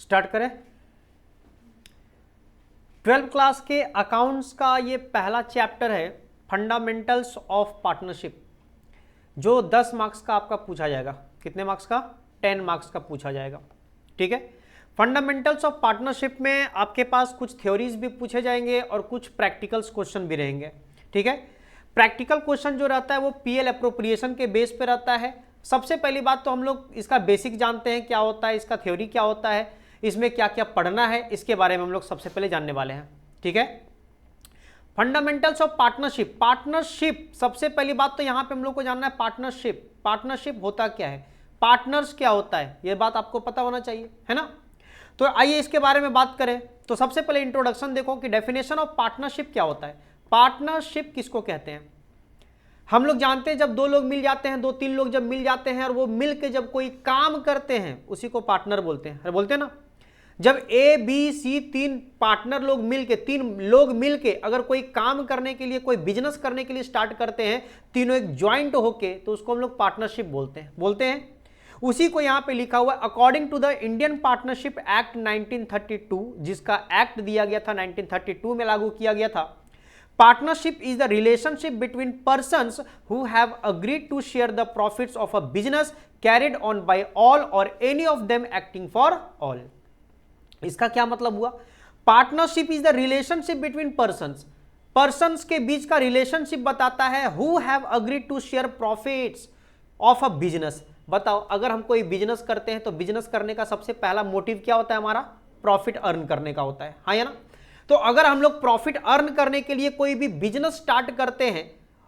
Start करें। 12th class के accounts का ये पहला चैप्टर है, फंडामेंटल्स ऑफ पार्टनरशिप, जो 10 मार्क्स का आपका पूछा जाएगा। कितने मार्क्स का? 10 मार्क्स का पूछा जाएगा। ठीक है। फंडामेंटल्स ऑफ पार्टनरशिप में आपके पास कुछ थ्योरीज भी पूछे जाएंगे और कुछ प्रैक्टिकल्स क्वेश्चन भी रहेंगे। ठीक है। प्रैक्टिकल क्वेश्चन जो रहता है वो पीएल एप्रोप्रिएशन के बेस पे रहता है। सबसे पहली बात तो हम लोग इसका बेसिक जानते हैं, क्या होता है, इसका थ्योरी क्या होता है, इसमें क्या क्या पढ़ना है, इसके बारे में हम लोग सबसे पहले जानने वाले हैं। ठीक है। Fundamentals of partnership. पार्टनरशिप, सबसे पहली बात तो यहां पे हम लोग को जानना है पार्टनरशिप। पार्टनरशिप होता क्या है, पार्टनर्स क्या होता है, यह बात आपको पता होना चाहिए, है ना। तो आइए इसके बारे में बात करें। तो सबसे पहले इंट्रोडक्शन देखो कि डेफिनेशन ऑफ पार्टनरशिप क्या होता है। पार्टनरशिप किसको कहते हैं? हम लोग जानते हैं जब दो लोग मिल जाते हैं, दो तीन लोग जब मिल जाते हैं और वो मिल के जब कोई काम करते हैं उसी को पार्टनर बोलते हैं। अरे बोलते हैं ना, जब ए बी सी तीन पार्टनर लोग मिलके, तीन लोग मिलके अगर कोई काम करने के लिए, कोई बिजनेस करने के लिए स्टार्ट करते हैं, तीनों एक ज्वाइंट होके, तो उसको हम लोग पार्टनरशिप बोलते हैं। उसी को यहां पे लिखा हुआ है according to the Indian Partnership Act 1932, जिसका एक्ट दिया गया था 1932 में लागू किया गया था। Partnership is the relationship between persons who have agreed to share the profits of a business carried on by all or any of them acting for all. इसका क्या मतलब हुआ? Partnership is the relationship between persons. Persons के बीच का relationship बताता है who have agreed to share profits of a business. बताओ, अगर हम कोई बिजनेस करते हैं तो बिजनेस करने का सबसे पहला मोटिव क्या होता है? हमारा प्रॉफिट अर्न करने का होता है, हाँ या ना। तो अगर हम लोग प्रॉफिट अर्न करने के लिए कोई भी बिजनेस स्टार्ट करते हैं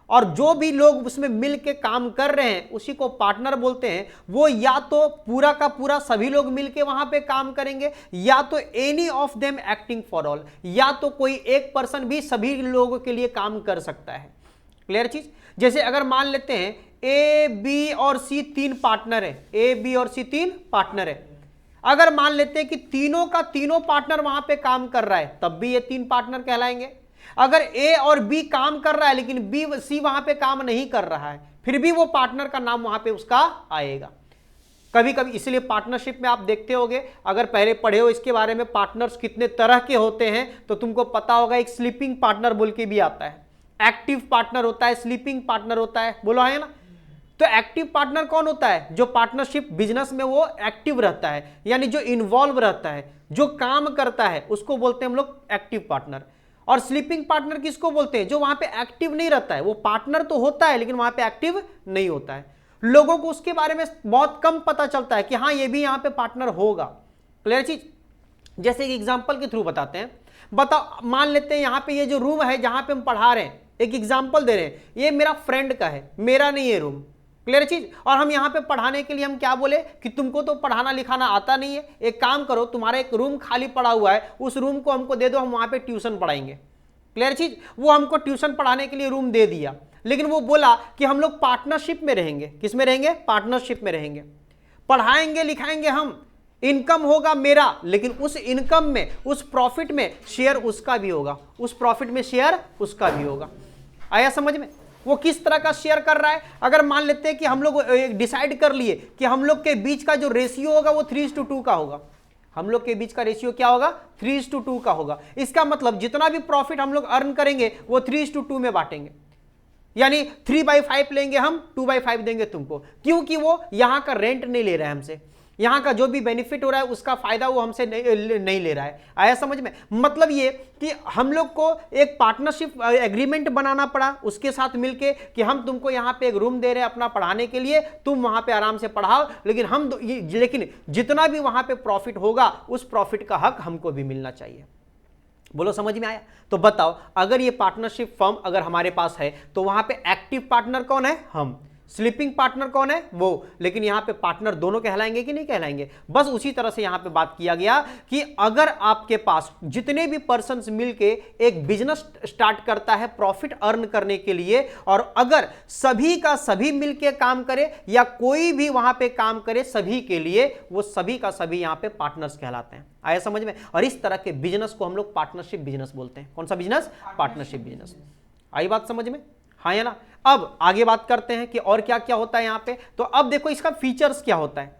और जो भी लोग उसमें मिल के काम कर रहे हैं उसी को पार्टनर बोलते हैं। वो या तो पूरा का पूरा सभी लोग मिल के वहां पे काम करेंगे, या तो any of them acting for all, या तो कोई एक पर्सन भी सभी लोगों के लिए काम कर सकता है। क्लियर चीज? जैसे अगर मान लेते हैं ए बी और सी तीन पार्टनर है, ए बी और सी तीन पार्टनर है। अगर मान लेते हैं कि तीनों का तीनों पार्टनर वहां पे काम कर रहा है, तब भी ये तीन पार्टनर कहलाएंगे। अगर ए और बी काम कर रहा है लेकिन बी सी वहां पे काम नहीं कर रहा है, फिर भी वो पार्टनर का नाम वहां पे उसका आएगा। कभी कभी इसलिए पार्टनरशिप में आप देखते होगे, अगर पहले पढ़े हो इसके बारे में, पार्टनर्स कितने तरह के होते हैं, तो तुमको पता होगा एक स्लीपिंग पार्टनर बोल के भी आता है, एक्टिव पार्टनर होता है, स्लीपिंग पार्टनर होता है, बोलो है ना। तो एक्टिव पार्टनर कौन होता है? जो पार्टनरशिप बिजनेस में वो एक्टिव रहता है, यानी जो इन्वॉल्व रहता है, जो काम करता है, उसको बोलते हैं हम लोग एक्टिव पार्टनर। और स्लीपिंग पार्टनर किसको बोलते हैं? जो वहां पे एक्टिव नहीं रहता है, वो पार्टनर तो होता है लेकिन वहां पे एक्टिव नहीं होता है। लोगों को उसके बारे में बहुत कम पता चलता है कि हाँ ये भी यहां पे पार्टनर होगा। क्लियर चीज? जैसे एक एग्जाम्पल के थ्रू बताते हैं। बताओ, मान लेते हैं यहां पे ये जो रूम है जहां पे हम पढ़ा रहे हैं, एक एग्जाम्पल दे रहे हैं, ये मेरा फ्रेंड का है, मेरा नहीं है रूम। क्लियर चीज? और हम यहां पे पढ़ाने के लिए हम क्या बोले कि तुमको तो पढ़ाना लिखाना आता नहीं है, एक काम करो, तुम्हारा एक रूम खाली पड़ा हुआ है, उस रूम को हमको दे दो, हम वहां पे ट्यूशन पढ़ाएंगे। क्लियर चीज? वो हमको ट्यूशन पढ़ाने के लिए रूम दे दिया, लेकिन वो बोला कि हम लोग पार्टनरशिप में रहेंगे। किस में रहेंगे? पार्टनरशिप में रहेंगे। पढ़ाएंगे लिखाएंगे हम, इनकम होगा मेरा, लेकिन उस इनकम में, उस प्रॉफिट में शेयर उसका भी होगा, उस प्रॉफिट में शेयर उसका भी होगा। आया समझ में? वो किस तरह का शेयर कर रहा है? अगर मान लेते हैं कि हम लोग डिसाइड कर लिए कि हम लोग के बीच का जो रेशियो होगा वो 3:2 का होगा। हम लोग के बीच का रेशियो क्या होगा? 3:2 का होगा। इसका मतलब जितना भी प्रॉफिट हम लोग अर्न करेंगे वो 3:2 में बांटेंगे, यानी 3/5 लेंगे हम, 2/5 देंगे तुमको, क्योंकि वो यहां का रेंट नहीं ले रहा है हमसे, यहां का जो भी बेनिफिट हो रहा है उसका फायदा वो हमसे नहीं ले रहा है। आया समझ में? मतलब ये कि हम लोग को एक पार्टनरशिप एग्रीमेंट बनाना पड़ा उसके साथ मिलके कि हम तुमको यहां पे एक रूम दे रहे हैं अपना पढ़ाने के लिए, तुम वहां पे आराम से पढ़ाओ, लेकिन जितना भी वहां पे प्रॉफिट होगा उस प्रॉफिट का हक हमको भी मिलना चाहिए। बोलो समझ में आया? तो बताओ, अगर ये पार्टनरशिप फर्म अगर हमारे पास है तो वहां पे एक्टिव पार्टनर कौन है? हम। स्लीपिंग पार्टनर कौन है? वो। लेकिन यहां पे पार्टनर दोनों कहलाएंगे कि नहीं कहलाएंगे? बस उसी तरह से यहां पे बात किया गया कि अगर आपके पास जितने भी पर्सन्स मिलके एक बिजनेस स्टार्ट करता है प्रॉफिट अर्न करने के लिए, और अगर सभी का सभी मिलके काम करे या कोई भी वहां पे काम करे सभी के लिए, वो सभी का सभी यहां पे पार्टनर्स कहलाते हैं। आया समझ में? और इस तरह के बिजनेस को हम लोग पार्टनरशिप बिजनेस बोलते हैं। कौन सा बिजनेस? Partnership business. आई बात समझ में? हाँ या ना? अब आगे बात करते हैं कि और क्या क्या होता है यहां पे। तो अब देखो इसका फीचर्स क्या होता है।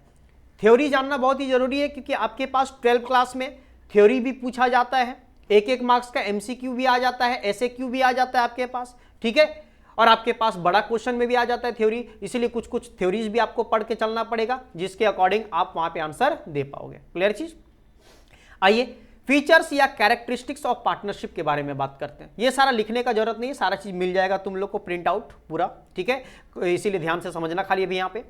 थ्योरी जानना बहुत ही जरूरी है, क्योंकि आपके पास 12th क्लास में थ्योरी भी पूछा जाता है, 1-1 मार्क्स का MCQ भी आ जाता है, SAQ भी आ जाता है आपके पास, ठीक है, और आपके पास बड़ा क्वेश्चन में भी आ जाता है थ्योरी, इसीलिए कुछ कुछ थ्योरीज भी आपको पढ़ के चलना पड़ेगा, जिसके अकॉर्डिंग आप वहां पे आंसर दे पाओगे। क्लियर चीज। आइए फीचर्स या कैरेक्टरिस्टिक्स ऑफ पार्टनरशिप के बारे में बात करते हैं। ये सारा लिखने का जरूरत नहीं है, सारा चीज मिल जाएगा तुम लोग को प्रिंट आउट पूरा, ठीक है, इसीलिए ध्यान से समझना खाली अभी यहाँ पे।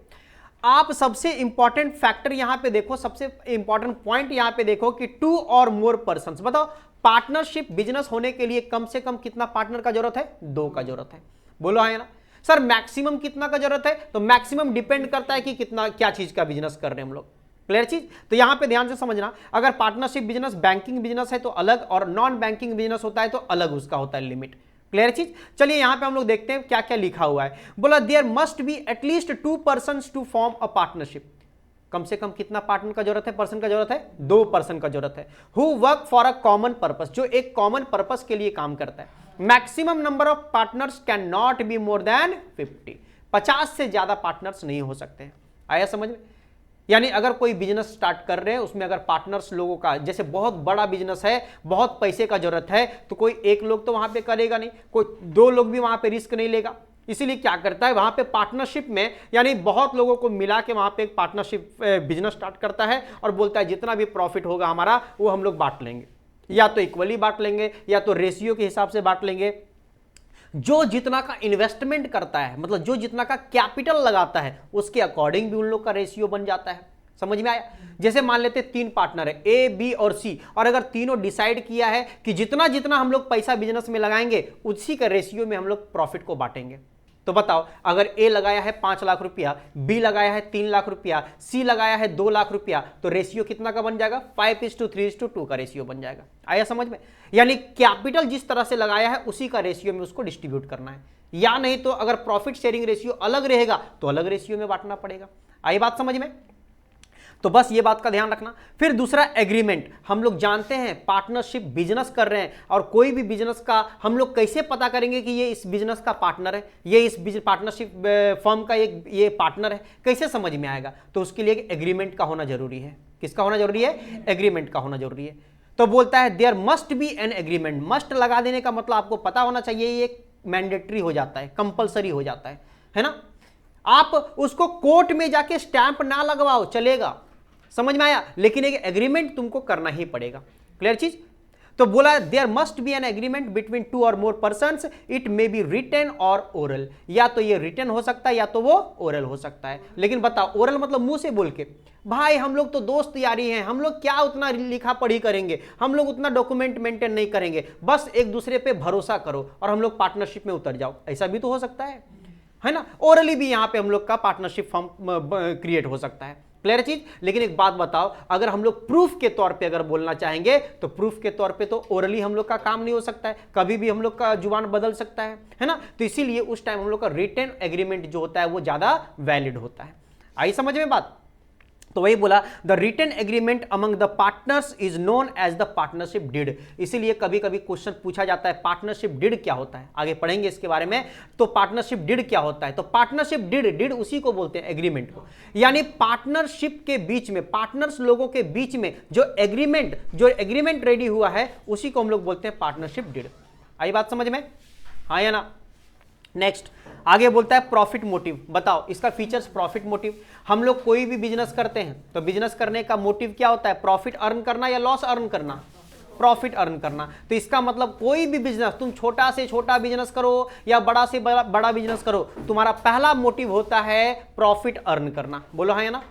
आप सबसे इंपॉर्टेंट फैक्टर यहां पे देखो, सबसे इंपॉर्टेंट पॉइंट यहां पे देखो कि 2 और मोर पर्संस। बताओ पार्टनरशिप बिजनेस होने के लिए कम से कम कितना पार्टनर का जरूरत है? 2 का जरूरत है। बोलो हाँ या ना। सर मैक्सिमम कितना का जरूरत है? तो मैक्सिमम डिपेंड करता है कि कितना क्या चीज का बिजनेस कर रहे हैं हम लोग। क्लियर चीज। तो यहां पे ध्यान से समझना, अगर पार्टनरशिप बिजनेस बैंकिंग बिजनेस है तो अलग, और नॉन बैंकिंग बिजनेस होता है तो अलग उसका होता है लिमिट। क्लियर चीज। चलिए यहां पे हम लोग देखते हैं क्या क्या लिखा हुआ है। बोला there must be at least 2 persons to form a partnership. कम से कम कितना पार्टनर का जरूरत है, पर्सन का जरूरत है? 2 पर्सन का जरूरत है। Who work for a common purpose, जो एक कॉमन पर्पस के लिए काम करता है। Maximum number of partners can not be more than 50। 50 से ज्यादा पार्टनर्स नहीं हो सकते हैं। आया समझ में? यानी अगर कोई बिजनेस स्टार्ट कर रहे हैं, उसमें अगर पार्टनर्स लोगों का, जैसे बहुत बड़ा बिजनेस है, बहुत पैसे का जरूरत है, तो कोई एक लोग तो वहां पे करेगा नहीं, कोई 2 लोग भी वहां पे रिस्क नहीं लेगा। इसीलिए क्या करता है वहां पे पार्टनरशिप में, यानी बहुत लोगों को मिला के वहां पे एक पार्टनरशिप बिजनेस स्टार्ट करता है और बोलता है जितना भी प्रॉफिट होगा हमारा वो हम लोग बांट लेंगे, या तो इक्वली बांट लेंगे या तो रेशियो के हिसाब से बांट लेंगे। जो जितना का इन्वेस्टमेंट करता है, मतलब जो जितना का कैपिटल लगाता है, उसके अकॉर्डिंग भी उन लोग का रेशियो बन जाता है। समझ में आया? जैसे मान लेते 3 पार्टनर है A, B और C, और अगर तीनों डिसाइड किया है कि जितना जितना हम लोग पैसा बिजनेस में लगाएंगे उसी का रेशियो में हम लोग प्रॉफिट को बांटेंगे। तो बताओ अगर A लगाया है 5 लाख रुपया, B लगाया है 3 लाख रुपया, C लगाया है 2 लाख रुपया, तो रेशियो कितना का बन जाएगा? 5:3:2 का रेशियो बन जाएगा। आया समझ में? यानी कैपिटल जिस तरह से लगाया है उसी का रेशियो में उसको डिस्ट्रीब्यूट करना है, या नहीं तो अगर प्रॉफिट शेयरिंग रेशियो अलग रहेगा तो अलग रेशियो में बांटना पड़ेगा। आई बात समझ में? तो बस ये बात का ध्यान रखना। फिर दूसरा एग्रीमेंट। हम लोग जानते हैं पार्टनरशिप बिजनेस कर रहे हैं, और कोई भी बिजनेस का हम लोग कैसे पता करेंगे कि ये इस बिजनेस का पार्टनर है, ये इस पार्टनरशिप फर्म का ये पार्टनर है, कैसे समझ में आएगा? तो उसके लिए एक एग्रीमेंट का होना जरूरी है। किसका होना जरूरी है? एग्रीमेंट का होना जरूरी है। तो बोलता है there must be an agreement. Must लगा देने का मतलब आपको पता होना चाहिए, ये मैंडेटरी हो जाता है, कंपलसरी हो जाता है ना। आप उसको कोर्ट में जाके स्टैंप ना लगवाओ चलेगा, समझ में आया, लेकिन एक एग्रीमेंट तुमको करना ही पड़ेगा। क्लियर चीज। तो बोला there must be an agreement between 2 और more persons, it may be written और ओरल। या तो ये रिटन हो सकता है या तो वो ओरल हो सकता है। लेकिन बताओ ओरल मतलब मुंह से बोल के, भाई हम लोग तो दोस्त यारी हैं, हम लोग क्या उतना लिखा पढ़ी करेंगे, हम लोग उतना डॉक्यूमेंट मेंटेन नहीं करेंगे, बस एक दूसरे पे भरोसा करो और हम लोग पार्टनरशिप में उतर जाओ, ऐसा भी तो हो सकता है ना। ओरली भी यहां पे हम लोग का पार्टनरशिप फॉर्म क्रिएट हो सकता है। क्लियर चीज। लेकिन एक बात बताओ, अगर हम लोग प्रूफ के तौर पे अगर बोलना चाहेंगे तो प्रूफ के तौर पे तो ओरली हम लोग का काम नहीं हो सकता है, कभी भी हम लोग का जुबान बदल सकता है ना। तो इसीलिए उस टाइम हम लोग का रिटन एग्रीमेंट जो होता है वो ज्यादा वैलिड होता है। आई समझ में बात? तो वही बोला the written agreement among the partners is known as the partnership deed. इसीलिए कभी कभी क्वेश्चन पूछा जाता है पार्टनरशिप डीड क्या होता है, आगे पढ़ेंगे इसके बारे में। तो पार्टनरशिप डीड क्या होता है? तो पार्टनरशिप डीड उसी को बोलते हैं एग्रीमेंट को, यानी पार्टनरशिप के बीच में, पार्टनर्स लोगों के बीच में जो एग्रीमेंट रेडी हुआ है उसी को हम लोग बोलते हैं पार्टनरशिप डीड। आई बात समझ में? हाँ या ना। नेक्स्ट आगे बोलता है प्रॉफिट मोटिव। बताओ इसका फीचर्स प्रॉफिट मोटिव। हम लोग कोई भी बिजनेस करते हैं तो बिजनेस करने का मोटिव क्या होता है? प्रॉफिट अर्न करना या लॉस अर्न करना? प्रॉफिट अर्न करना। तो इसका मतलब कोई भी बिजनेस, तुम छोटा से छोटा बिजनेस करो या बड़ा से बड़ा बिजनेस करो, तुम्हारा पहला मोटिव होता है प्रॉफिट अर्न करना। बोलो हाँ या ना।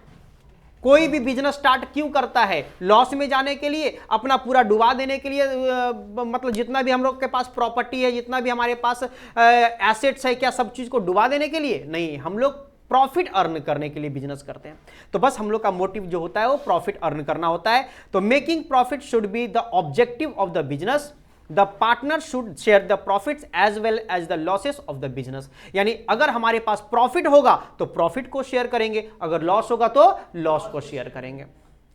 कोई भी बिजनेस स्टार्ट क्यों करता है? लॉस में जाने के लिए, अपना पूरा डुबा देने के लिए, मतलब जितना भी हम लोग के पास प्रॉपर्टी है, जितना भी हमारे पास एसेट्स है, क्या सब चीज को डुबा देने के लिए? नहीं, हम लोग प्रॉफिट अर्न करने के लिए बिजनेस करते हैं। तो बस हम लोग का मोटिव जो होता है वो प्रॉफिट अर्न करना होता है। तो making profit should be the objective of the business. The partner should share the profits as well as the losses of the business. यानी अगर हमारे पास प्रॉफिट होगा तो प्रॉफिट को शेयर करेंगे, अगर लॉस होगा तो लॉस को शेयर करेंगे।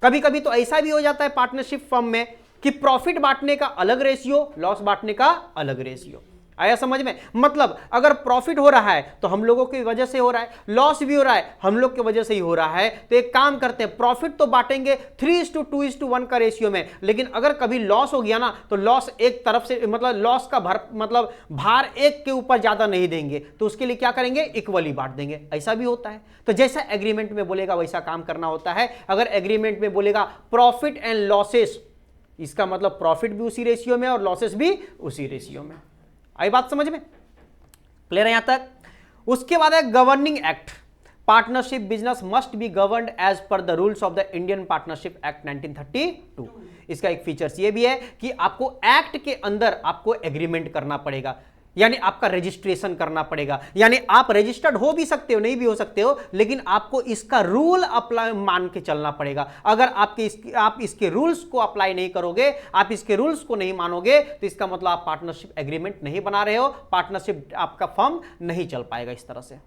कभी कभी तो ऐसा भी हो जाता है पार्टनरशिप फर्म में कि प्रॉफिट बांटने का अलग रेशियो, लॉस बांटने का अलग रेशियो। आया समझ में? मतलब अगर प्रॉफिट हो रहा है तो हम लोगों की वजह से हो रहा है, लॉस भी हो रहा है हम लोग की वजह से ही हो रहा है। तो एक काम करते हैं, प्रॉफिट तो बांटेंगे 3:2:1 का रेशियो में, लेकिन अगर कभी लॉस हो गया ना तो लॉस एक तरफ से, मतलब लॉस का भार एक के ऊपर ज्यादा नहीं देंगे, तो उसके लिए क्या करेंगे, इक्वली बांट देंगे। ऐसा भी होता है। तो जैसा एग्रीमेंट में बोलेगा वैसा काम करना होता है। अगर एग्रीमेंट में बोलेगा प्रॉफिट एंड लॉसेस, इसका मतलब प्रॉफिट भी उसी रेशियो में और लॉसेस भी उसी रेशियो में। आई बात समझ में? क्लियर है यहां तक? उसके बाद है governing act. Partnership business must be governed as per the rules of the Indian Partnership Act 1932। इसका एक फीचर्स ये भी है कि आपको एक्ट के अंदर आपको एग्रीमेंट करना पड़ेगा, यानी आपका रजिस्ट्रेशन करना पड़ेगा। यानी आप रजिस्टर्ड हो भी सकते हो, नहीं भी हो सकते हो, लेकिन आपको इसका रूल अप्लाई मान के चलना पड़ेगा। अगर आप इसके रूल्स को अप्लाई नहीं करोगे, आप इसके रूल्स को नहीं मानोगे, तो इसका मतलब आप पार्टनरशिप एग्रीमेंट नहीं बना रहे हो, पार्टनरशिप आपका फर्म नहीं चल पाएगा इस तरह से।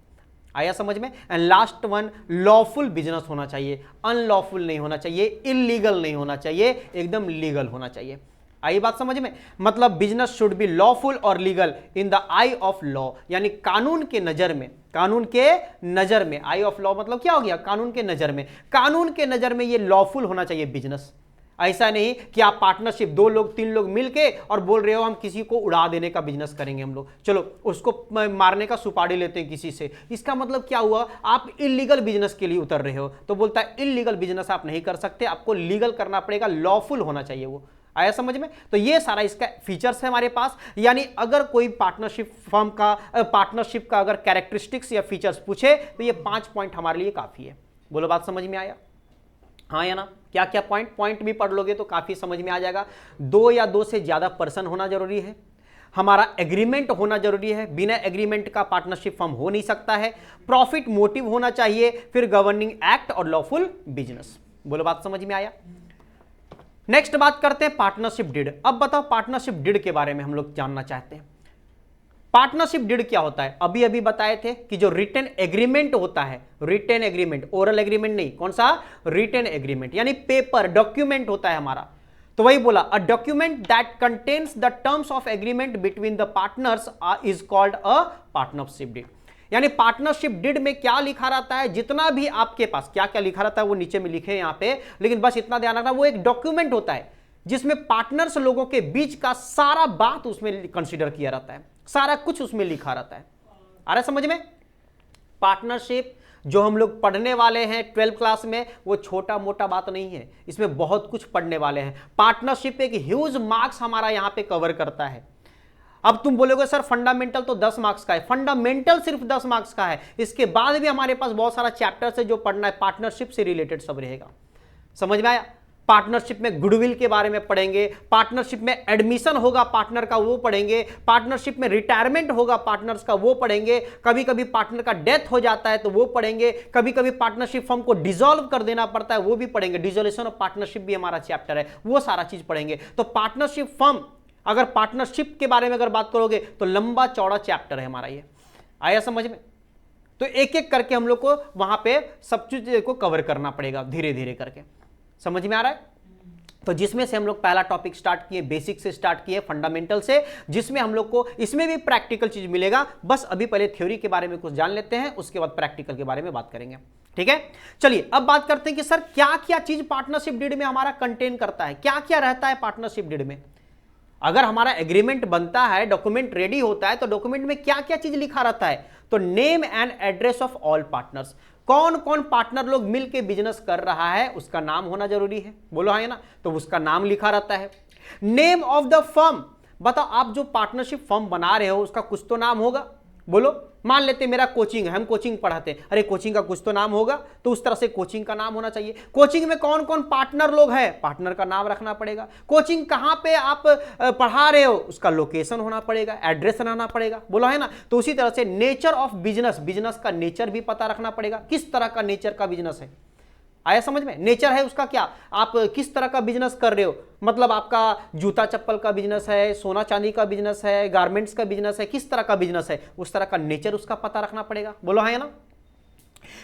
आया समझ में? And last one, lawful business होना चाहिए, अनलॉफुल नहीं होना चाहिए, इलीगल नहीं होना चाहिए, एकदम लीगल होना चाहिए। आई बात समझ में? मतलब बिजनेस शुड बी लॉफुल और legal in the I of law, यानी कानून के नजर में, कानून के नजर में। आई ऑफ लॉ मतलब क्या हो गया, कानून के नजर में। कानून के नजर में ये लॉफुल होना चाहिए बिजनेस। ऐसा नहीं कि आप पार्टनरशिप 2 लोग 3 लोग मिलके और बोल रहे हो हम किसी को उड़ा देने का बिजनेस करेंगे, हम लोग चलो उसको मारने का सुपारी लेते हैं किसी से। इसका मतलब क्या हुआ, आप इलीगल बिजनेस के लिए उतर रहे हो। तो बोलता है इलीगल बिजनेस आप नहीं कर सकते, आपको लीगल करना पड़ेगा, लॉफुल होना चाहिए वो। आया समझ में? तो ये सारा इसका फीचर्स है हमारे पास। यानी अगर कोई पार्टनरशिप फर्म का, पार्टनरशिप का अगर कैरेक्टरिस्टिक्स या फीचर्स पूछे तो ये 5 पॉइंट हमारे लिए काफी है। बोलो बात समझ में आया? हाँ या ना? क्या क्या पॉइंट भी पढ़ लोगे तो काफी समझ में आ जाएगा। 2 या 2 से ज्यादा पर्सन होना जरूरी है, हमारा एग्रीमेंट होना जरूरी है, बिना एग्रीमेंट का पार्टनरशिप फर्म हो नहीं सकता है, प्रॉफिट मोटिव होना चाहिए, फिर गवर्निंग एक्ट और लॉफुल बिजनेस। बोलो बात समझ में आया? नेक्स्ट बात करते हैं पार्टनरशिप डीड। अब बताओ पार्टनरशिप डीड के बारे में हम लोग जानना चाहते हैं। पार्टनरशिप डीड क्या होता है? अभी अभी बताए थे कि जो रिटन एग्रीमेंट होता है, रिटन एग्रीमेंट, ओरल एग्रीमेंट नहीं, कौन सा, रिटन एग्रीमेंट, यानी पेपर डॉक्यूमेंट होता है हमारा। तो वही बोला, a document that contains the terms of agreement between the partners is called a partnership deed. यानी पार्टनरशिप डीड में क्या लिखा रहता है, जितना भी आपके पास क्या क्या लिखा रहता है वो नीचे में लिखे यहां पे, लेकिन बस इतना ध्यान रखना वो एक डॉक्यूमेंट होता है जिसमें पार्टनर्स लोगों के बीच का सारा बात उसमें कंसीडर किया रहता है, सारा कुछ उसमें लिखा रहता है। आ रहा समझ में? पार्टनरशिप जो हम लोग पढ़ने वाले हैं 12th क्लास में, वो छोटा मोटा बात नहीं है, इसमें बहुत कुछ पढ़ने वाले हैं। पार्टनरशिप एक ह्यूज मार्क्स हमारा यहां पे कवर करता है। अब तुम बोलोगे सर फंडामेंटल तो 10 मार्क्स का है, फंडामेंटल सिर्फ 10 मार्क्स का है, इसके बाद भी हमारे पास बहुत सारा चैप्टर है जो पढ़ना है, पार्टनरशिप से रिलेटेड सब रहेगा। समझ में आया? पार्टनरशिप में गुडविल के बारे में पढ़ेंगे, पार्टनरशिप में एडमिशन होगा पार्टनर का वो पढ़ेंगे, पार्टनरशिप में रिटायरमेंट होगा पार्टनर्स का वो पढ़ेंगे, कभी कभी पार्टनर का डेथ हो जाता है तो वो पढ़ेंगे, कभी कभी पार्टनरशिप फर्म को डिसॉल्व कर देना पड़ता है वो भी पढ़ेंगे, डिसोल्यूशन ऑफ पार्टनरशिप भी हमारा चैप्टर है, वो सारा चीज पढ़ेंगे। तो पार्टनरशिप फर्म, अगर पार्टनरशिप के बारे में अगर बात करोगे तो लंबा चौड़ा चैप्टर है हमारा ये। आया समझ में? तो एक एक करके हम लोग को वहां पे सब चीज को कवर करना पड़ेगा धीरे धीरे करके। समझ में आ रहा है? तो जिसमें से हम लोग पहला टॉपिक स्टार्ट किए, बेसिक से स्टार्ट किए, फंडामेंटल से, जिसमें हम लोग को इसमें भी प्रैक्टिकल चीज मिलेगा। बस अभी पहले थ्योरी के बारे में कुछ जान लेते हैं, उसके बाद प्रैक्टिकल के बारे में बात करेंगे। ठीक है, चलिए अब बात करते हैं कि सर क्या क्या चीज पार्टनरशिप डीड में हमारा कंटेन करता है, क्या क्या रहता है पार्टनरशिप डीड में। अगर हमारा एग्रीमेंट बनता है, डॉक्यूमेंट रेडी होता है, तो डॉक्यूमेंट में क्या क्या चीज लिखा रहता है, तो name and address of all partners, कौन कौन पार्टनर लोग मिलके बिजनेस कर रहा है उसका नाम होना जरूरी है। बोलो हाँ है ना? तो उसका नाम लिखा रहता है। नेम ऑफ द फर्म, बताओ आप जो पार्टनरशिप फर्म बना रहे हो उसका कुछ तो नाम होगा। बोलो, मान लेते मेरा कोचिंग है, हम कोचिंग पढ़ाते हैं, अरे कोचिंग का कुछ तो नाम होगा, तो उस तरह से कोचिंग का नाम होना चाहिए। कोचिंग में कौन कौन पार्टनर लोग हैं, पार्टनर का नाम रखना पड़ेगा। कोचिंग कहां पे आप पढ़ा रहे हो उसका लोकेशन होना पड़ेगा, एड्रेस रहना पड़ेगा। बोला है ना? तो उसी तरह से नेचर ऑफ बिजनेस, बिजनेस का नेचर भी पता रखना पड़ेगा, किस तरह का नेचर का बिजनेस है। आया समझ में? नेचर है उसका क्या, आप किस तरह का बिजनेस कर रहे हो, मतलब आपका जूता चप्पल का बिजनेस है, सोना चांदी का बिजनेस है, गारमेंट्स का बिजनेस है, किस तरह का बिजनेस है, उस तरह का नेचर उसका पता रखना पड़ेगा। बोलो है ना?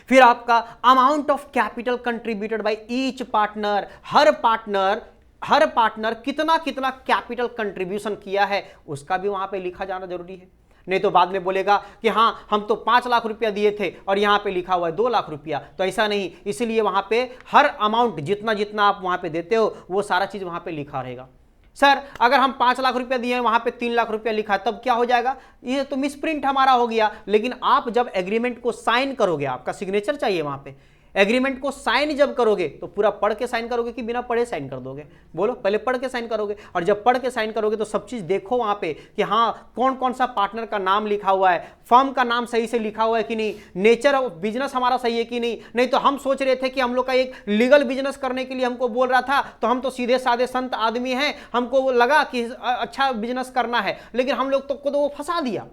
फिर आपका amount of capital contributed by each partner, her partner कितना कितना कैपिटल कंट्रीब्यूशन किया है उसका भी वहां पे लिखा जाना जरूरी है। नहीं तो बाद में बोलेगा कि हाँ हम तो 5 लाख रुपया दिए थे और यहां पे लिखा हुआ है 2 लाख रुपया, तो ऐसा नहीं। इसीलिए वहां पे हर अमाउंट जितना जितना आप वहां पे देते हो वो सारा चीज वहां पे लिखा रहेगा। सर अगर हम 5 लाख रुपया दिए वहां पे 3 लाख रुपया लिखा तब क्या हो जाएगा, ये तो मिसप्रिंट हमारा हो गया। लेकिन आप जब एग्रीमेंट को साइन करोगे, आपका सिग्नेचर चाहिए वहां पे, एग्रीमेंट को साइन जब करोगे तो पूरा पढ़ के साइन करोगे कि बिना पढ़े साइन कर दोगे? बोलो, पहले पढ़ के साइन करोगे। और जब पढ़ के साइन करोगे तो सब चीज देखो वहां पे कि हाँ कौन कौन सा पार्टनर का नाम लिखा हुआ है, फर्म का नाम सही से लिखा हुआ है कि नहीं, नेचर ऑफ बिजनेस हमारा सही है कि नहीं। नहीं तो हम सोच रहे थे कि हम लोग का एक लीगल बिजनेस करने के लिए हमको बोल रहा था, तो हम तो सीधे साधे संत आदमी हैं, हमको लगा कि अच्छा बिजनेस करना है, लेकिन हम लोग तो वो फंसा दिया,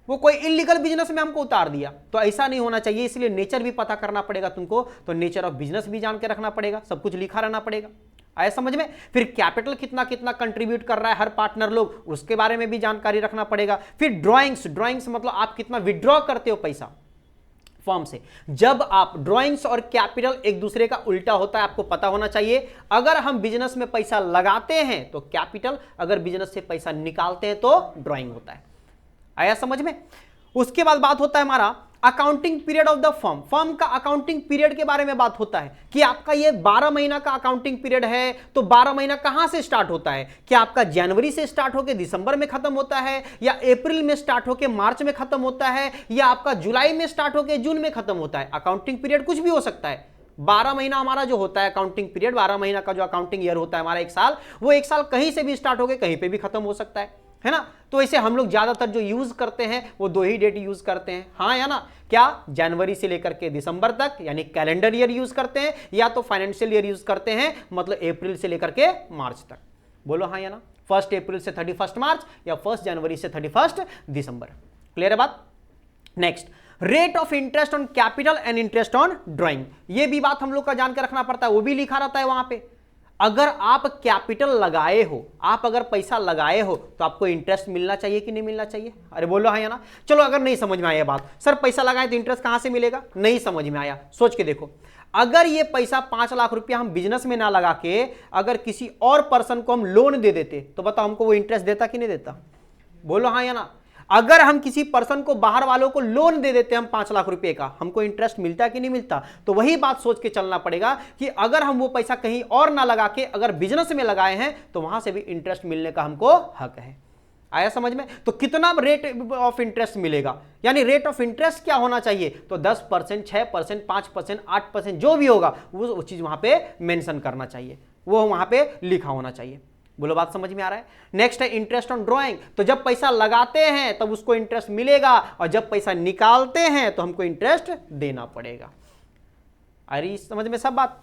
वो कोई इलीगल बिजनेस में हमको उतार दिया। तो ऐसा नहीं होना चाहिए, इसलिए नेचर भी पता करना पड़ेगा तुमको, तो नेचर ऑफ बिजनेस भी जान के रखना पड़ेगा, सब कुछ लिखा रहना पड़ेगा। आया समझ में? फिर कैपिटल कितना कितना कंट्रीब्यूट कर रहा है हर पार्टनर लोग, उसके बारे में भी जानकारी रखना पड़ेगा। फिर ड्राइंग्स मतलब आप कितना विड्रॉ करते हो पैसा फॉर्म से। जब आप ड्राइंग्स और कैपिटल एक दूसरे का उल्टा होता है, आपको पता होना चाहिए। अगर हम बिजनेस में पैसा लगाते हैं तो कैपिटल, अगर बिजनेस से पैसा निकालते हैं तो ड्राइंग होता है। आया समझ में? उसके बाद बात होता है हमारा accounting period of the firm. Firm का अकाउंटिंग पीरियड के बारे में बात होता है कि आपका ये 12 महीना का अकाउंटिंग पीरियड है, तो 12 महीना कहां से स्टार्ट होता है? क्या आपका जनवरी से स्टार्ट होकर दिसंबर में खत्म होता है, या अप्रैल में स्टार्ट होकर मार्च में खत्म होता है, या आपका जुलाई में स्टार्ट होकर जून में खत्म होता है? अकाउंटिंग पीरियड कुछ भी हो सकता है। 12 महीना हमारा जो होता है अकाउंटिंग पीरियड, 12 महीना का जो अकाउंटिंग ईयर होता है हमारा एक साल, वो एक साल कहीं से भी स्टार्ट होकर कहीं पे भी खत्म हो सकता है ना? तो ऐसे हम लोग ज्यादातर जो यूज करते हैं वो 2 ही डेट यूज करते हैं, हाँ या ना? क्या जनवरी से लेकर के दिसंबर तक यानी कैलेंडर ईयर यूज करते हैं, या तो फाइनेंशियल ईयर यूज करते हैं मतलब अप्रैल से लेकर के मार्च तक। बोलो हाँ या ना? 1 अप्रैल से 31 मार्च या 1 जनवरी से 31 दिसंबर। क्लियर है बात? Next, rate of interest on capital and interest on drawing. ये भी बात हम लोग का जान के रखना पड़ता है, वो भी लिखा रहता है वहां पे। अगर आप कैपिटल लगाए हो, आप अगर पैसा लगाए हो तो आपको इंटरेस्ट मिलना चाहिए कि नहीं मिलना चाहिए? अरे बोलो हाँ या ना? चलो अगर नहीं समझ में आया बात, सर पैसा लगाए तो इंटरेस्ट कहां से मिलेगा, नहीं समझ में आया, सोच के देखो। अगर ये पैसा 5 लाख रुपया हम बिजनेस में ना लगा के अगर किसी और पर्सन को हम लोन दे देते तो बताओ हमको वो इंटरेस्ट देता कि नहीं देता? बोलो हाँ या ना? अगर हम किसी पर्सन को, बाहर वालों को लोन दे देते हम 5 लाख रुपए का, हमको इंटरेस्ट मिलता है कि नहीं मिलता? तो वही बात सोच के चलना पड़ेगा कि अगर हम वो पैसा कहीं और ना लगा के अगर बिजनेस में लगाए हैं तो वहां से भी इंटरेस्ट मिलने का हमको हक है। आया समझ में? तो कितना रेट ऑफ इंटरेस्ट मिलेगा, यानी रेट ऑफ इंटरेस्ट क्या होना चाहिए? तो 10%, 6%, 5%, 8% जो भी होगा वो चीज वहां पे मेंशन करना चाहिए, वो वहां पे लिखा होना चाहिए। बोलो बात समझ में आ रहा है? नेक्स्ट है इंटरेस्ट ऑन ड्राइंग। तो जब पैसा लगाते हैं तब उसको इंटरेस्ट मिलेगा, और जब पैसा निकालते हैं तो हमको इंटरेस्ट देना पड़ेगा। अरे समझ में सब बात?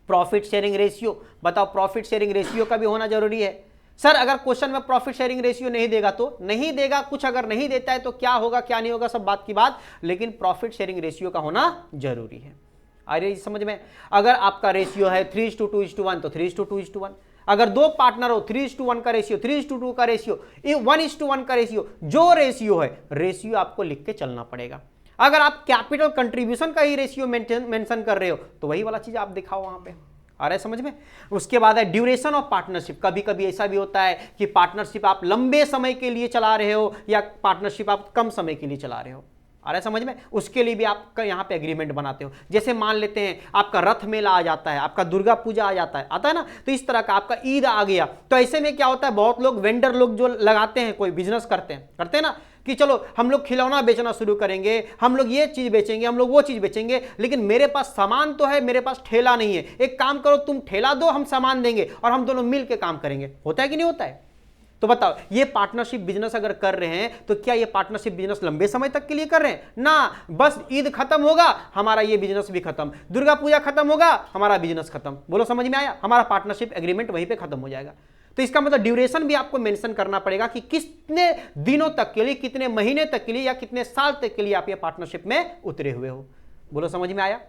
प्रॉफिट शेयरिंग रेशियो, बताओ प्रॉफिट शेयरिंग रेशियो का भी होना जरूरी है। सर अगर क्वेश्चन में प्रॉफिट शेयरिंग रेशियो नहीं देगा तो नहीं देगा, कुछ अगर नहीं देता है तो क्या होगा क्या नहीं होगा सब बात की बात, लेकिन प्रॉफिट शेयरिंग रेशियो का होना जरूरी है। अरे समझ में? अगर आपका रेशियो है 3:2:1 तो 3:2:1, अगर 2 पार्टनर हो 3:1 का रेशियो, 3:2 का रेशियो, 1:1 का रेशियो, जो रेशियो है रेशियो आपको लिख के चलना पड़ेगा। अगर आप कैपिटल कंट्रीब्यूशन का ही रेशियो मेंशन कर रहे हो तो वही वाला चीज आप दिखाओ वहां पे। आ रहा है समझ में? उसके बाद है ड्यूरेशन ऑफ पार्टनरशिप। कभी कभी ऐसा भी होता है कि पार्टनरशिप आप लंबे समय के लिए चला रहे हो या पार्टनरशिप आप कम समय के लिए चला रहे हो। आ रहा है समझ में? उसके लिए भी आप यहाँ पे एग्रीमेंट बनाते हो। जैसे मान लेते हैं आपका रथ मेला आ जाता है, आपका दुर्गा पूजा आ जाता है, आता है ना? तो इस तरह का आपका ईद आ गया, तो ऐसे में क्या होता है, बहुत लोग वेंडर लोग जो लगाते हैं, कोई बिजनेस करते हैं ना कि चलो हम लोग खिलौना बेचना शुरू करेंगे, हम लोग ये चीज बेचेंगे, हम लोग वो चीज बेचेंगे, लेकिन मेरे पास सामान तो है, मेरे पास ठेला नहीं है। एक काम करो, तुम ठेला दो, हम सामान देंगे और हम दोनों मिल के काम करेंगे। होता है कि नहीं होता है? तो बताओ, ये पार्टनरशिप बिजनेस अगर कर रहे हैं तो क्या ये पार्टनरशिप बिजनेस लंबे समय तक के लिए कर रहे हैं? ना, बस ईद खत्म होगा हमारा ये बिजनेस भी खत्म, दुर्गा पूजा खत्म होगा हमारा बिजनेस खत्म। बोलो समझ में आया? हमारा पार्टनरशिप एग्रीमेंट वहीं पे खत्म हो जाएगा। तो इसका मतलब ड्यूरेशन भी आपको मेंशन करना पड़ेगा कि कितने दिनों तक के लिए, कितने महीने तक के लिए या कितने साल तक के लिए आप ये पार्टनरशिप में उतरे हुए हो। बोलो समझ में आया?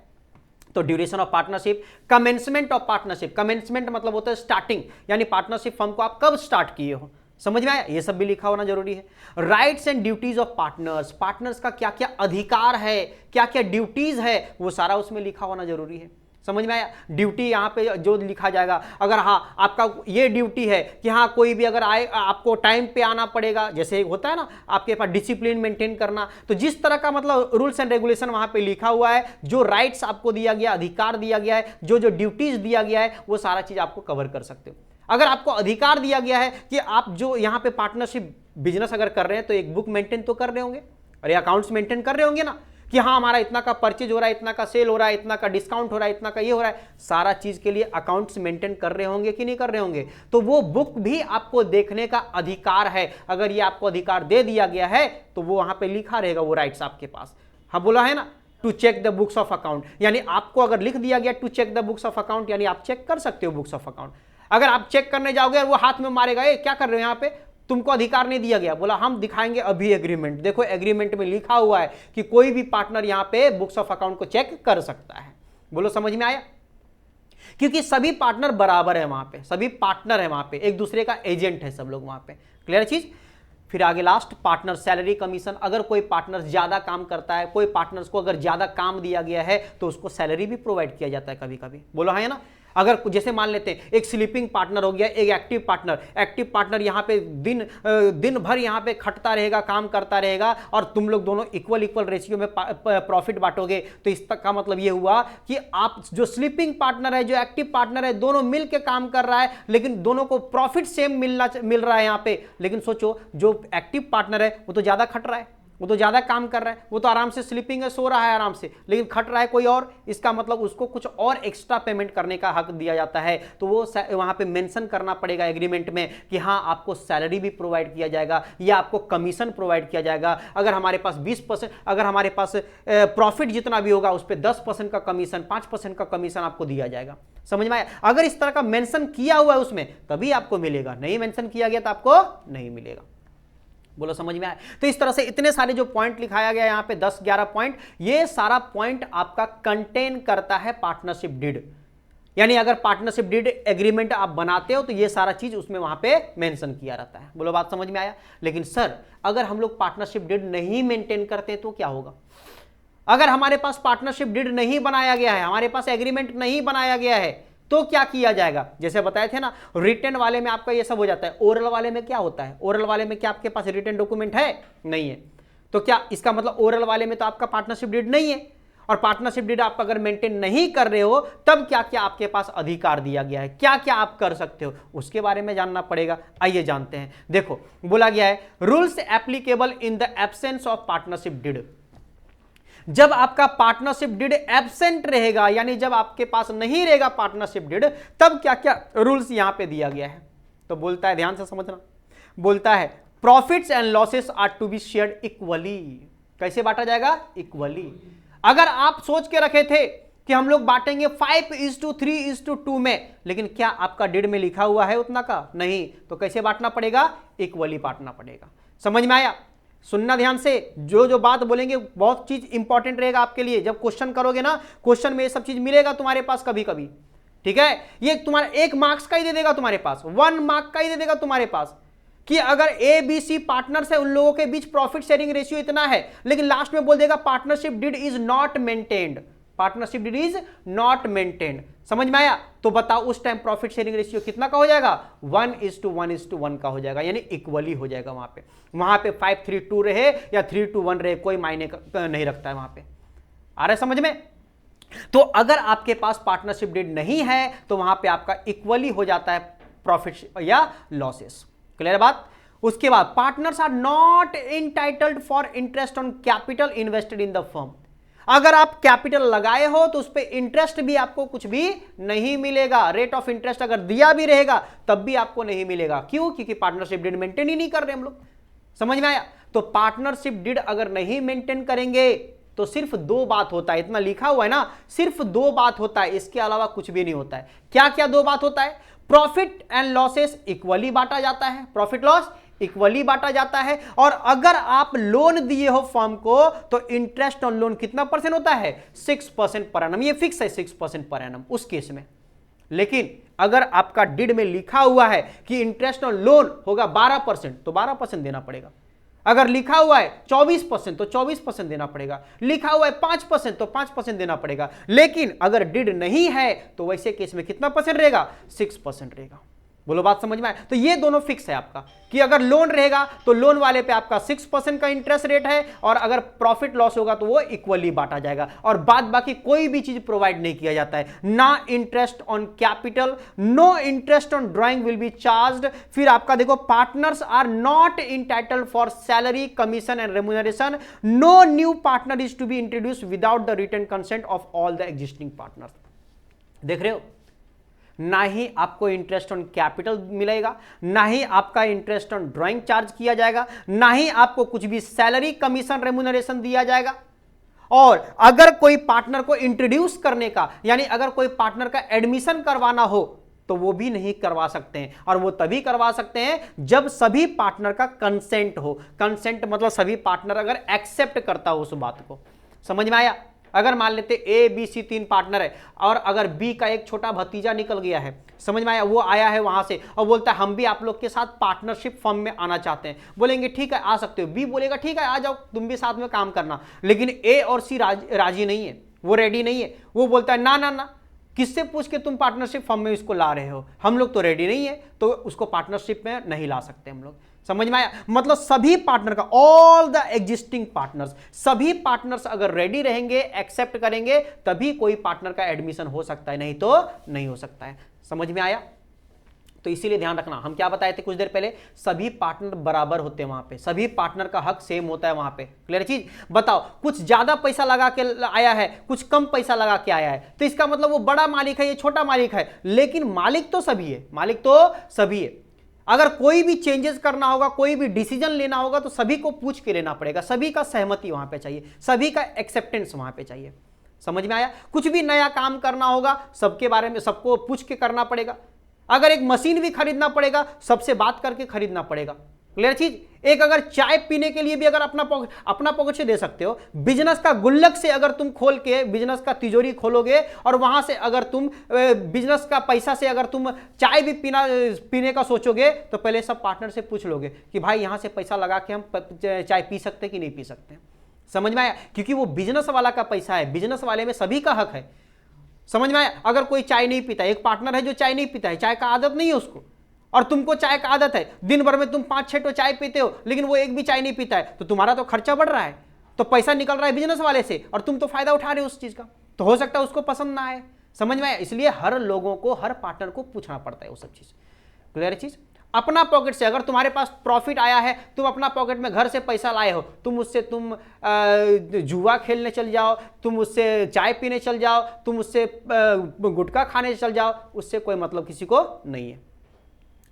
तो duration of partnership, commencement of partnership. Commencement मतलब होता है स्टार्टिंग, यानी पार्टनरशिप फर्म को आप कब स्टार्ट किए हो। समझ में आया? ये सब भी लिखा होना जरूरी है। Rights and duties of partners, partners का क्या क्या अधिकार है, क्या क्या ड्यूटीज है, वो सारा उसमें लिखा होना जरूरी है। समझ में आया? ड्यूटी यहाँ पे जो लिखा जाएगा, अगर हाँ आपका ये ड्यूटी है कि हाँ कोई भी अगर आए आपको टाइम पे आना पड़ेगा, जैसे होता है ना आपके पास डिसिप्लिन मेंटेन करना, तो जिस तरह का मतलब रूल्स एंड रेगुलेशन वहां पे लिखा हुआ है, जो राइट्स आपको दिया गया, अधिकार दिया गया है, जो जो ड्यूटीज दिया गया है, वो सारा चीज आपको कवर कर सकते हो। अगर आपको अधिकार दिया गया है कि आप जो यहाँ पे पार्टनरशिप बिजनेस अगर कर रहे हैं तो एक बुक मेंटेन तो कर रहे होंगे और ये अकाउंट्स मेंटेन कर रहे होंगे ना, कि हाँ हमारा इतना का परचेज हो रहा है, इतना का सेल हो रहा है, इतना का डिस्काउंट हो रहा है, इतना का ये हो रहा है, सारा चीज के लिए अकाउंट्स मेंटेन कर रहे होंगे कि नहीं कर रहे होंगे। तो वो बुक भी आपको देखने का अधिकार है। अगर ये आपको अधिकार दे दिया गया है तो वो वहां पे लिखा रहेगा, वो राइट्स आपके पास। हाँ बोला है ना, to check the books of account, यानी आपको अगर लिख दिया गया to check the books of account, यानी आप चेक कर सकते हो बुक्स ऑफ अकाउंट। अगर आप चेक करने जाओगे और वो हाथ में मारेगा, ये क्या कर रहे हो यहाँ पे, तुमको अधिकार नहीं दिया गया, बोला हम दिखाएंगे अभी एग्रीमेंट, देखो एग्रीमेंट में लिखा हुआ है कि कोई भी पार्टनर यहां पे बुक्स ऑफ अकाउंट को चेक कर सकता है। बोलो समझ में आया? क्योंकि सभी पार्टनर बराबर है वहां पे, सभी पार्टनर है वहां पे, एक दूसरे का एजेंट है सब लोग वहां पे। क्लियर चीज? फिर आगे लास्ट पार्टनर सैलरी कमीशन। अगर कोई पार्टनर ज्यादा काम करता है, कोई पार्टनर्स को अगर ज्यादा काम दिया गया है तो उसको सैलरी भी प्रोवाइड किया जाता है कभी कभी। बोलो है ना? अगर जैसे मान लेते हैं एक स्लीपिंग पार्टनर हो गया, एक एक्टिव पार्टनर यहाँ पे दिन भर यहाँ पे खटता रहेगा, काम करता रहेगा, और तुम लोग दोनों इक्वल रेशियो में प्रॉफिट बांटोगे, तो इस तक का मतलब ये हुआ कि आप जो स्लीपिंग पार्टनर है, जो एक्टिव पार्टनर है, दोनों मिल के काम कर रहा है, लेकिन दोनों को प्रॉफिट सेम मिल रहा है यहाँ पे। लेकिन सोचो जो एक्टिव पार्टनर है वो तो ज्यादा खट रहा है, वो तो ज्यादा काम कर रहा है, वो तो आराम से स्लीपिंग है, सो रहा है आराम से, लेकिन खट रहा है कोई और। इसका मतलब उसको कुछ और एक्स्ट्रा पेमेंट करने का हक दिया जाता है। तो वो वहां पे मेंशन करना पड़ेगा एग्रीमेंट में कि हाँ आपको सैलरी भी प्रोवाइड किया जाएगा या आपको कमीशन प्रोवाइड किया जाएगा। अगर हमारे पास 20%, अगर हमारे पास प्रॉफिट जितना भी होगा उस पर 10% का कमीशन, 5% का कमीशन आपको दिया जाएगा। समझ में आया? अगर इस तरह का मेंशन किया हुआ है उसमें तभी आपको मिलेगा, नहीं मेंशन किया गया तो आपको नहीं मिलेगा। बोलो समझ में आया? तो इस तरह से इतने सारे जो पॉइंट लिखाया गया यहां पे 10-11 पॉइंट, ये सारा पॉइंट आपका कंटेन करता है पार्टनरशिप डीड। यानी अगर पार्टनरशिप डीड एग्रीमेंट आप बनाते हो तो ये सारा चीज उसमें वहां पे मेंशन किया रहता है। बोलो बात समझ में आया? लेकिन सर अगर हम लोग पार्टनरशिप डीड नहीं मेंटेन करते तो क्या होगा? अगर हमारे पास पार्टनरशिप डीड नहीं बनाया गया है, हमारे पास एग्रीमेंट नहीं बनाया गया है, तो क्या किया जाएगा? जैसे बताए थे ना, रिटन वाले में आपका ये सब हो जाता है। ओरल वाले में क्या होता है? ओरल वाले में क्या आपके पास रिटन डॉक्यूमेंट है? नहीं है। तो क्या इसका मतलब ओरल वाले में तो आपका पार्टनरशिप डीड नहीं है, और पार्टनरशिप डीड आप अगर मेंटेन नहीं कर रहे हो तब क्या क्या आपके पास अधिकार दिया गया है, क्या क्या आप कर सकते हो, उसके बारे में जानना पड़ेगा। आइए जानते हैं। देखो बोला गया है rules applicable in the absence of partnership deed. जब आपका पार्टनरशिप डीड एब्सेंट रहेगा, यानी जब आपके पास नहीं रहेगा पार्टनरशिप डीड, तब क्या क्या रूल्स यहां पे दिया गया है। तो बोलता है, ध्यान से समझना, बोलता है profits and losses are to be shared equally. कैसे बांटा जाएगा? इक्वली। अगर आप सोच के रखे थे कि हम लोग बांटेंगे 5:3:2 में, लेकिन क्या आपका डीड में लिखा हुआ है उतना का? नहीं। तो कैसे बांटना पड़ेगा? इक्वली बांटना पड़ेगा। समझ में आया? सुनना ध्यान से, जो जो बात बोलेंगे बहुत चीज इंपॉर्टेंट रहेगा आपके लिए। जब क्वेश्चन करोगे ना, क्वेश्चन में ये सब चीज मिलेगा तुम्हारे पास कभी कभी, ठीक है? ये तुम्हारा 1 मार्क्स का ही दे देगा तुम्हारे पास, 1 मार्क का ही दे देगा तुम्हारे पास, कि अगर ABC पार्टनर्स है, उन लोगों के बीच प्रॉफिट शेयरिंग रेशियो इतना है, लेकिन लास्ट में बोल देगा partnership deed is not maintained, partnership deed is not maintained. समझ में आया? तो बताओ उस टाइम प्रॉफिट शेयरिंग रेशियो कितना का हो जाएगा? 1:1:1 का हो जाएगा, यानी इक्वली हो जाएगा। वहां पे 5:3:2 रहे या 3:1 रहे, कोई मायने नहीं रखता है वहां पे। आ रहा है समझ में? तो अगर आपके पास पार्टनरशिप डीड नहीं है तो वहां पे आपका इक्वली हो जाता है प्रॉफिट या लॉसेस। क्लियर बात? उसके बाद partners are not entitled for interest on capital invested in the firm. अगर आप कैपिटल लगाए हो तो उस पर इंटरेस्ट भी आपको कुछ भी नहीं मिलेगा। रेट ऑफ इंटरेस्ट अगर दिया भी रहेगा तब भी आपको नहीं मिलेगा। क्यों? क्योंकि पार्टनरशिप डीड मेंटेन ही नहीं कर रहे हम लोग। समझ में आया? तो पार्टनरशिप डीड अगर नहीं मेंटेन करेंगे तो सिर्फ 2 बात होता है, इतना लिखा हुआ है ना, सिर्फ 2 बात होता है, इसके अलावा कुछ भी नहीं होता है। क्या क्या 2 बात होता है? प्रॉफिट एंड लॉसेस इक्वली बांटा जाता है, प्रॉफिट लॉस इक्वली बांटा जाता है, और अगर आप लोन दिए हो फर्म को तो इंटरेस्ट ऑन लोन कितना % होता है? 6% पर एनम। ये फिक्स है 6% पर एनम उस केस में। लेकिन अगर आपका डीड में लिखा हुआ है कि इंटरेस्ट ऑन लोन होगा 12%, तो 12% देना पड़ेगा। अगर लिखा हुआ है 24% तो 24% देना पड़ेगा, लिखा हुआ है 5% तो 5% देना पड़ेगा। लेकिन अगर डिड नहीं है तो वैसे केस में कितना परसेंट रहेगा? 6% रहेगा। बोलो बात समझ में आए? तो ये दोनों फिक्स है आपका कि अगर लोन रहेगा तो लोन वाले पे आपका 6% का इंटरेस्ट रेट है, और अगर प्रॉफिट लॉस होगा तो वो इक्वली बांटा जाएगा, और बाद बाकी कोई भी चीज प्रोवाइड नहीं किया जाता है। ना interest on capital, no interest on drawing will be charged. फिर आपका देखो, partners are not entitled for salary, commission and remuneration. No new partner is to be introduce without the written consent of all the existing partners. देख रहे हो, ना ही आपको interest on capital मिलेगा, ना ही आपका इंटरेस्ट ऑन ड्राइंग चार्ज किया जाएगा, ना ही आपको कुछ भी सैलरी, कमीशन, रेम्यूनरेशन दिया जाएगा। और अगर कोई पार्टनर को इंट्रोड्यूस करने का, यानी अगर कोई पार्टनर का एडमिशन करवाना हो तो वो भी नहीं करवा सकते हैं, और वो तभी करवा सकते हैं जब सभी पार्टनर का कंसेंट हो। कंसेंट मतलब सभी पार्टनर अगर एक्सेप्ट करता हो उस बात को। समझ में आया? अगर मान लेते ए बी सी 3 पार्टनर है, और अगर बी का एक छोटा भतीजा निकल गया है, समझ में आया, वो आया है वहां से और बोलता है हम भी आप लोग के साथ पार्टनरशिप फर्म में आना चाहते हैं, बोलेंगे ठीक है आ सकते हो। बी बोलेगा ठीक है आ जाओ, तुम भी साथ में काम करना। लेकिन ए और सी राजी नहीं है, वो रेडी नहीं है। वो बोलता है ना ना ना, किससे पूछ के तुम पार्टनरशिप फर्म में इसको ला रहे हो, हम लोग तो रेडी नहीं है, तो उसको पार्टनरशिप में नहीं ला सकते हम लोग। समझ में आया? मतलब सभी पार्टनर का, ऑल द एग्जिस्टिंग पार्टनर्स, सभी पार्टनर्स अगर रेडी रहेंगे, एक्सेप्ट करेंगे, तभी कोई पार्टनर का एडमिशन हो सकता है, नहीं तो नहीं हो सकता है। समझ में आया? तो इसीलिए ध्यान रखना, हम क्या बताए थे कुछ देर पहले, सभी पार्टनर बराबर होते हैं वहां पे, सभी पार्टनर का हक सेम होता है वहां पे। क्लियर चीज? बताओ, कुछ ज्यादा पैसा लगा के आया है, कुछ कम पैसा लगा के आया है, तो इसका मतलब वो बड़ा मालिक है, ये छोटा मालिक है, लेकिन मालिक तो सभी है, मालिक तो सभी है। अगर कोई भी चेंजेस करना होगा, कोई भी डिसीजन लेना होगा, तो सभी को पूछ के लेना पड़ेगा, सभी का सहमति वहां पे चाहिए, सभी का एक्सेप्टेंस वहां पे चाहिए। समझ में आया? कुछ भी नया काम करना होगा, सबके बारे में सबको पूछ के करना पड़ेगा। अगर एक मशीन भी खरीदना पड़ेगा, सबसे बात करके खरीदना पड़ेगा। क्लियर चीज? एक अगर चाय पीने के लिए भी अगर अपना पॉकेट से दे सकते हो, बिजनेस का गुल्लक से अगर तुम खोल के बिजनेस का तिजोरी खोलोगे और वहां से अगर तुम बिजनेस का पैसा से अगर तुम चाय भी पीने का सोचोगे, तो पहले सब पार्टनर से पूछ लोगे कि भाई यहां से पैसा लगा के हम चाय पी सकते कि नहीं पी सकते। समझ में आया? क्योंकि वो बिजनेस वाला का पैसा है, बिजनेस वाले में सभी का हक है। समझ में आया? अगर कोई चाय नहीं पीता, एक पार्टनर है जो चाय नहीं पीता है, चाय का आदत नहीं है उसको, और तुमको चाय का आदत है, दिन भर में तुम 5-6 तो चाय पीते हो, लेकिन वो एक भी चाय नहीं पीता है, तो तुम्हारा तो खर्चा बढ़ रहा है, तो पैसा निकल रहा है बिजनेस वाले से, और तुम तो फायदा उठा रहे हो उस चीज का, तो हो सकता है उसको पसंद ना आए। समझ में आया? इसलिए हर लोगों को, हर पार्टनर को पूछना पड़ता है वो सब चीज। क्लियर चीज? अपना पॉकेट से अगर तुम्हारे पास प्रॉफिट आया है, तुम अपना पॉकेट में घर से पैसा लाए हो, तुम उससे तुम जुआ खेलने चल जाओ, तुम उससे चाय पीने चल जाओ, तुम उससे गुटखा खाने चल जाओ, उससे कोई मतलब किसी को नहीं है।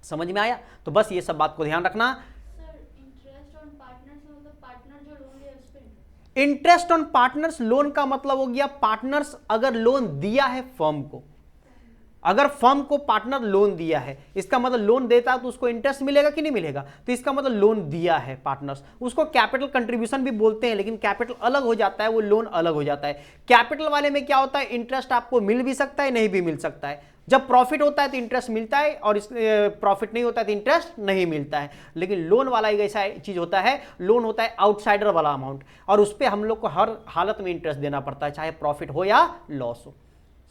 समझ में आया? तो बस ये सब बात को ध्यान रखना। इंटरेस्ट ऑन पार्टनर्स लोन का मतलब हो गया, पार्टनर्स अगर लोन दिया है फर्म को, अगर फर्म को पार्टनर लोन दिया है, इसका मतलब लोन देता है तो उसको इंटरेस्ट मिलेगा कि नहीं मिलेगा, तो इसका मतलब लोन दिया है पार्टनर्स। उसको कैपिटल कंट्रीब्यूशन भी बोलते हैं, लेकिन कैपिटल अलग हो जाता है, वो लोन अलग हो जाता है। कैपिटल वाले में क्या होता है, इंटरेस्ट आपको मिल भी सकता है, नहीं भी मिल सकता है। जब प्रॉफिट होता है तो इंटरेस्ट मिलता है, और प्रॉफिट नहीं होता है तो इंटरेस्ट नहीं मिलता है। लेकिन लोन वाला एक ऐसा चीज होता है, लोन होता है आउटसाइडर वाला अमाउंट, और उस पर हम लोग को हर हालत में इंटरेस्ट देना पड़ता है, चाहे प्रॉफिट हो या लॉस हो।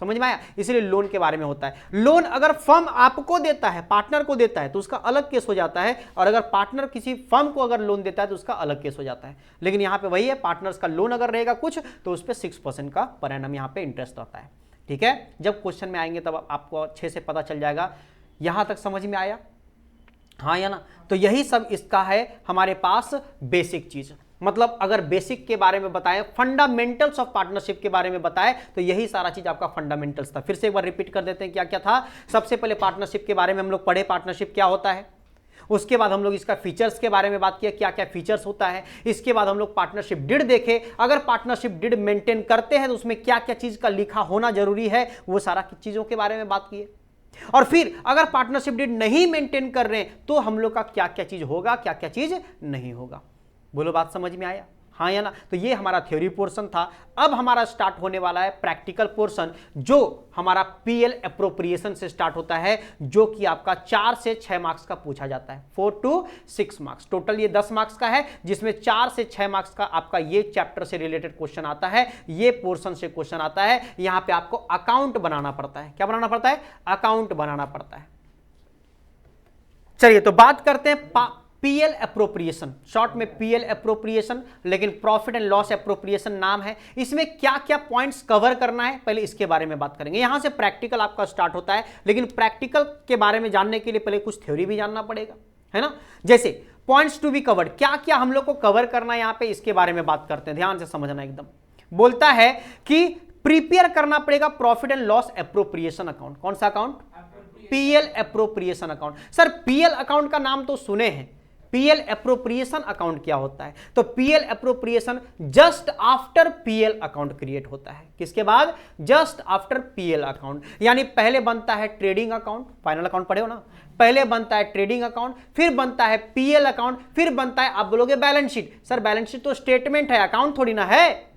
समझ में आया? इसलिए लोन के बारे में होता है। लोन अगर फर्म आपको देता है, पार्टनर को देता है, तो उसका अलग केस हो जाता है, और अगर पार्टनर किसी फर्म को अगर लोन देता है तो उसका अलग केस हो जाता है। लेकिन यहाँ पे वही है, पार्टनर्स का लोन अगर रहेगा कुछ, तो उस पर 6% का पर एनम यहाँ पे इंटरेस्ट रहता है। ठीक है? जब क्वेश्चन में आएंगे तब आपको अच्छे से पता चल जाएगा। यहां तक समझ में आया? हाँ या ना? तो यही सब इसका है हमारे पास बेसिक चीज। मतलब अगर बेसिक के बारे में बताएं, फंडामेंटल्स ऑफ पार्टनरशिप के बारे में बताएं, तो यही सारा चीज आपका फंडामेंटल्स था। फिर से एक बार रिपीट कर देते हैं क्या क्या था। सबसे पहले पार्टनरशिप के बारे में हम लोग पढ़े, पार्टनरशिप क्या होता है। उसके बाद हम लोग इसका फीचर्स के बारे में बात किया, क्या क्या फीचर्स होता है। इसके बाद हम लोग पार्टनरशिप डिड देखे, अगर पार्टनरशिप डिड मेंटेन करते हैं तो उसमें क्या क्या चीज का लिखा होना जरूरी है, वो सारा चीजों के बारे में बात किए। और फिर अगर पार्टनरशिप डिड नहीं मेंटेन कर रहे हैं तो हम लोग का क्या क्या चीज होगा, क्या क्या चीज नहीं होगा। बोलो बात समझ में आया? हाँ या ना? तो ये हमारा थ्योरी पोर्शन था। अब हमारा स्टार्ट होने वाला है प्रैक्टिकल पोर्शन, जो हमारा पीएल एप्रोप्रिएशन से स्टार्ट होता है, जो कि आपका 4 से 6 मार्क्स का पूछा जाता है, 4 to 6 मार्क्स। टोटल ये 10 मार्क्स का है, जिसमें 4 से 6 मार्क्स का आपका ये चैप्टर से रिलेटेड क्वेश्चन आता है, ये पोर्शन से क्वेश्चन आता है। यहां पे आपको अकाउंट बनाना पड़ता है। क्या बनाना पड़ता है? अकाउंट बनाना पड़ता है। चलिए तो बात करते हैं पीएल एप्रोप्रिएशन, शॉर्ट में पीएल एप्रोप्रिएशन, लेकिन प्रॉफिट एंड लॉस एप्रोप्रिएशन नाम है। इसमें क्या क्या पॉइंट्स कवर करना है, पहले इसके बारे में बात करेंगे। यहां से प्रैक्टिकल आपका स्टार्ट होता है, लेकिन प्रैक्टिकल के बारे में जानने के लिए पहले कुछ थ्योरी भी जानना पड़ेगा, है ना। जैसे पॉइंट्स टू बी कवर्ड, क्या क्या हम लोग को कवर करना है यहां पे, इसके बारे में बात करते हैं। ध्यान से समझना एकदम। बोलता है कि प्रिपेयर करना पड़ेगा profit and loss appropriation account. कौन सा account? PL appropriation account. Sir PL account का नाम तो सुने हैं, पीएल एप्रोप्रिएशन अकाउंट क्या होता है? तो PL appropriation just after PL account create होता है। किसके बाद? Just after PL account. यानी पहले बनता है ट्रेडिंग अकाउंट, फाइनल अकाउंट पढ़े हो ना, पहले बनता है ट्रेडिंग अकाउंट, फिर बनता है पीएल अकाउंट, फिर बनता है, आप बोलोगे balance sheet. Sir balance sheet तो स्टेटमेंट है, अकाउंट थोड़ी ना है।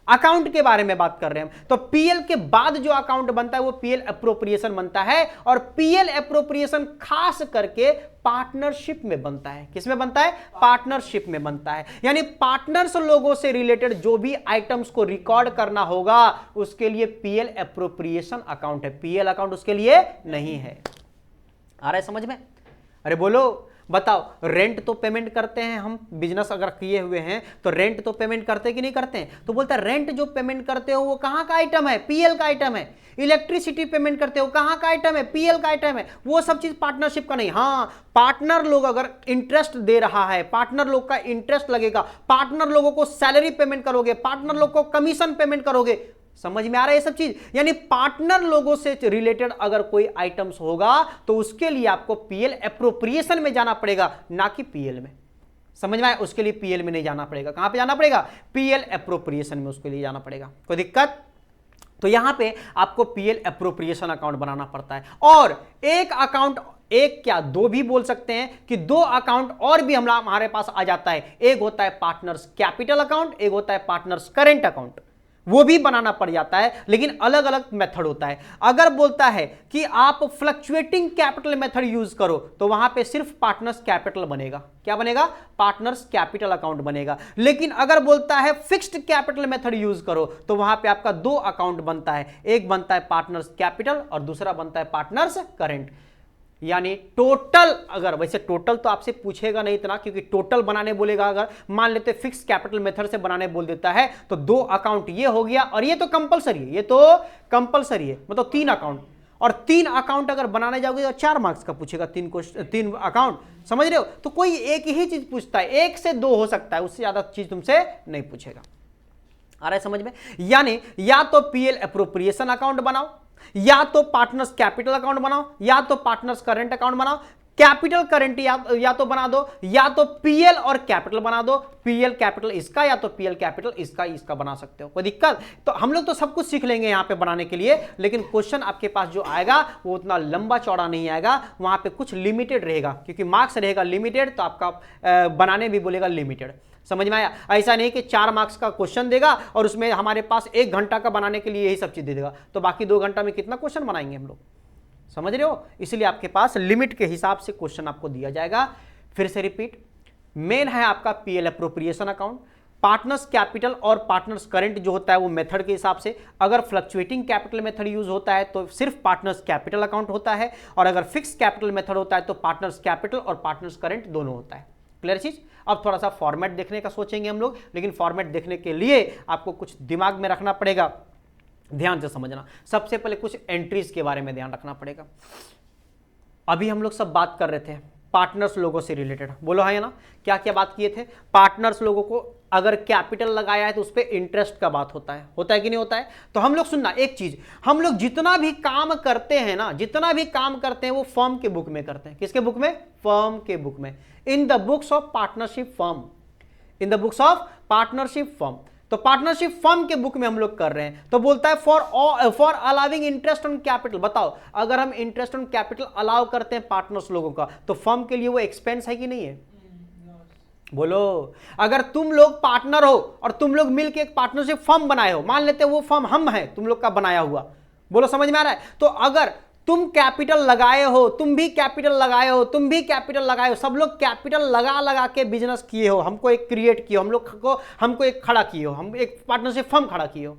अकाउंट के बारे में बात कर रहे हैं हम। तो पीएल के बाद जो अकाउंट बनता है वो पीएल एप्रोप्रिएशन बनता है, और पीएल एप्रोप्रिएशन खास करके पार्टनरशिप में बनता है। किस में बनता है? पार्टनरशिप में बनता है। यानी पार्टनर्स लोगों से रिलेटेड जो भी आइटम्स को रिकॉर्ड करना होगा, उसके लिए पीएल एप्रोप्रिएशन अकाउंट है, पीएल अकाउंट उसके लिए नहीं है। आ रहा है समझ में? अरे बोलो, बताओ, रेंट तो पेमेंट करते हैं हम, बिजनेस अगर किए हुए हैं तो रेंट तो पेमेंट करते कि नहीं करते हैं? तो बोलता है रेंट जो पेमेंट करते हो वो कहां का आइटम है? पीएल का आइटम है। इलेक्ट्रिसिटी पेमेंट करते हो कहां का आइटम है? पीएल का आइटम है। वो सब चीज पार्टनरशिप का नहीं। हाँ, पार्टनर लोग अगर इंटरेस्ट दे रहा है, पार्टनर लोग का इंटरेस्ट लगेगा, पार्टनर लोगों को सैलरी पेमेंट करोगे, पार्टनर लोग को कमीशन पेमेंट करोगे। समझ में आ रहा है ये सब चीज? यानी पार्टनर लोगों से रिलेटेड अगर कोई आइटम्स होगा तो उसके लिए आपको पीएल एप्रोप्रिएशन में जाना पड़ेगा, ना कि पीएल में। समझ में आया? उसके लिए पीएल में नहीं जाना पड़ेगा। कहां पे जाना पड़ेगा? पीएल एप्रोप्रिएशन में उसके लिए जाना पड़ेगा। कोई दिक्कत? तो यहां पे आपको पीएल एप्रोप्रिएशन अकाउंट बनाना पड़ता है। और एक अकाउंट, एक क्या दो भी बोल सकते हैं कि दो अकाउंट और भी हमारे पास आ जाता है। एक होता है पार्टनर्स कैपिटल अकाउंट, एक होता है पार्टनर्स करेंट अकाउंट। वो भी बनाना पड़ जाता है, लेकिन अलग अलग मेथड होता है। अगर बोलता है कि आप फ्लक्चुएटिंग कैपिटल मेथड यूज करो, तो वहां पे सिर्फ पार्टनर्स कैपिटल बनेगा। क्या बनेगा? पार्टनर्स कैपिटल अकाउंट बनेगा। लेकिन अगर बोलता है फिक्स्ड कैपिटल मेथड यूज करो, तो वहां पे आपका दो अकाउंट बनता है, एक बनता है पार्टनर्स कैपिटल और दूसरा बनता है पार्टनर्स करेंट। यानी टोटल, अगर वैसे टोटल तो आपसे पूछेगा नहीं इतना, क्योंकि टोटल बनाने बोलेगा। अगर मान लेते फिक्स कैपिटल मेथड से बनाने बोल देता है तो दो अकाउंट ये हो गया, और ये तो कंपलसरी है, ये तो कंपलसरी है, मतलब 3 अकाउंट। और 3 अकाउंट अगर बनाने जाओगे तो 4 मार्क्स का पूछेगा, 3 अकाउंट। समझ रहे हो? तो कोई एक ही चीज पूछता है, 1 से 2 हो सकता है, उससे ज्यादा चीज तुमसे नहीं पूछेगा। आ रहा है समझ में? यानी या तो पीएल एप्रोप्रिएशन अकाउंट बनाओ, या तो पार्टनर्स कैपिटल अकाउंट बनाओ, या तो पार्टनर्स करंट अकाउंट बनाओ। कैपिटल करंट या तो बना दो, या तो पीएल और कैपिटल बना दो। पीएल कैपिटल इसका, या तो पीएल कैपिटल इसका बना सकते हो। कोई दिक्कत? तो हम लोग तो सब कुछ सीख लेंगे यहां पे बनाने के लिए, लेकिन क्वेश्चन आपके पास जो आएगा वो उतना लंबा चौड़ा नहीं आएगा। वहां पे कुछ लिमिटेड रहेगा, क्योंकि मार्क्स रहेगा लिमिटेड, तो आपका बनाने भी बोलेगा लिमिटेड। समझ में आया? ऐसा नहीं कि 4 मार्क्स का क्वेश्चन देगा और उसमें हमारे पास 1 घंटा का बनाने के लिए यही सब चीज दे देगा, तो बाकी 2 घंटा में कितना क्वेश्चन बनाएंगे हम लोग? समझ रहे हो? इसलिए आपके पास लिमिट के हिसाब से क्वेश्चन आपको दिया जाएगा। फिर से रिपीट, मेन है आपका PL appropriation account, partners capital और पार्टनर्स करंट जो होता है वो मेथड के हिसाब से। अगर फ्लक्चुएटिंग कैपिटल मेथड यूज होता है तो सिर्फ पार्टनर्स कैपिटल अकाउंट होता है, और अगर फिक्स कैपिटल मेथड होता है तो पार्टनर्स कैपिटल और पार्टनर्स करंट दोनों होता है। क्लियर चीज? अब थोड़ा सा फॉर्मेट देखने का सोचेंगे हम लोग, लेकिन फॉर्मेट देखने के लिए आपको कुछ दिमाग में रखना पड़ेगा, ध्यान से समझना। सबसे पहले कुछ एंट्रीज के बारे में ध्यान रखना पड़ेगा। अभी हम लोग सब बात कर रहे थे पार्टनर्स लोगों से रिलेटेड, बोलो हाँ या ना? क्या क्या बात किए थे? पार्टनर्स लोगों को अगर कैपिटल लगाया है तो उस पर इंटरेस्ट का बात होता है कि नहीं होता है? तो हम लोग सुनना एक चीज, हम लोग जितना भी काम करते हैं ना, जितना भी काम करते हैं वो फर्म के बुक में करते हैं। किसके बुक में? फर्म के बुक में, in the books of partnership firm, in the books of partnership firm. तो पार्टनरशिप फर्म के बुक में हम लोग कर रहे हैं। तो बोलता है for allowing interest on capital. बताओ, अगर हम इंटरेस्ट ऑन कैपिटल अलाउ करते हैं पार्टनर्स लोगों का, तो फर्म के लिए वो एक्सपेंस है कि नहीं है? बोलो, अगर तुम लोग पार्टनर हो और तुम लोग मिलकर एक पार्टनरशिप फर्म बनाए हो, मान लेते हो वो फर्म हम है तुम लोग का बनाया हुआ, बोलो समझ में आ रहा है? तो अगर तुम कैपिटल लगाए हो, तुम भी कैपिटल लगाए हो, तुम भी कैपिटल लगाए हो, सब लोग कैपिटल लगा लगा के बिजनेस किए हो, हमको एक क्रिएट किए हो, हमको एक खड़ा किए हो, हम एक पार्टनरशिप फर्म खड़ा किए हो,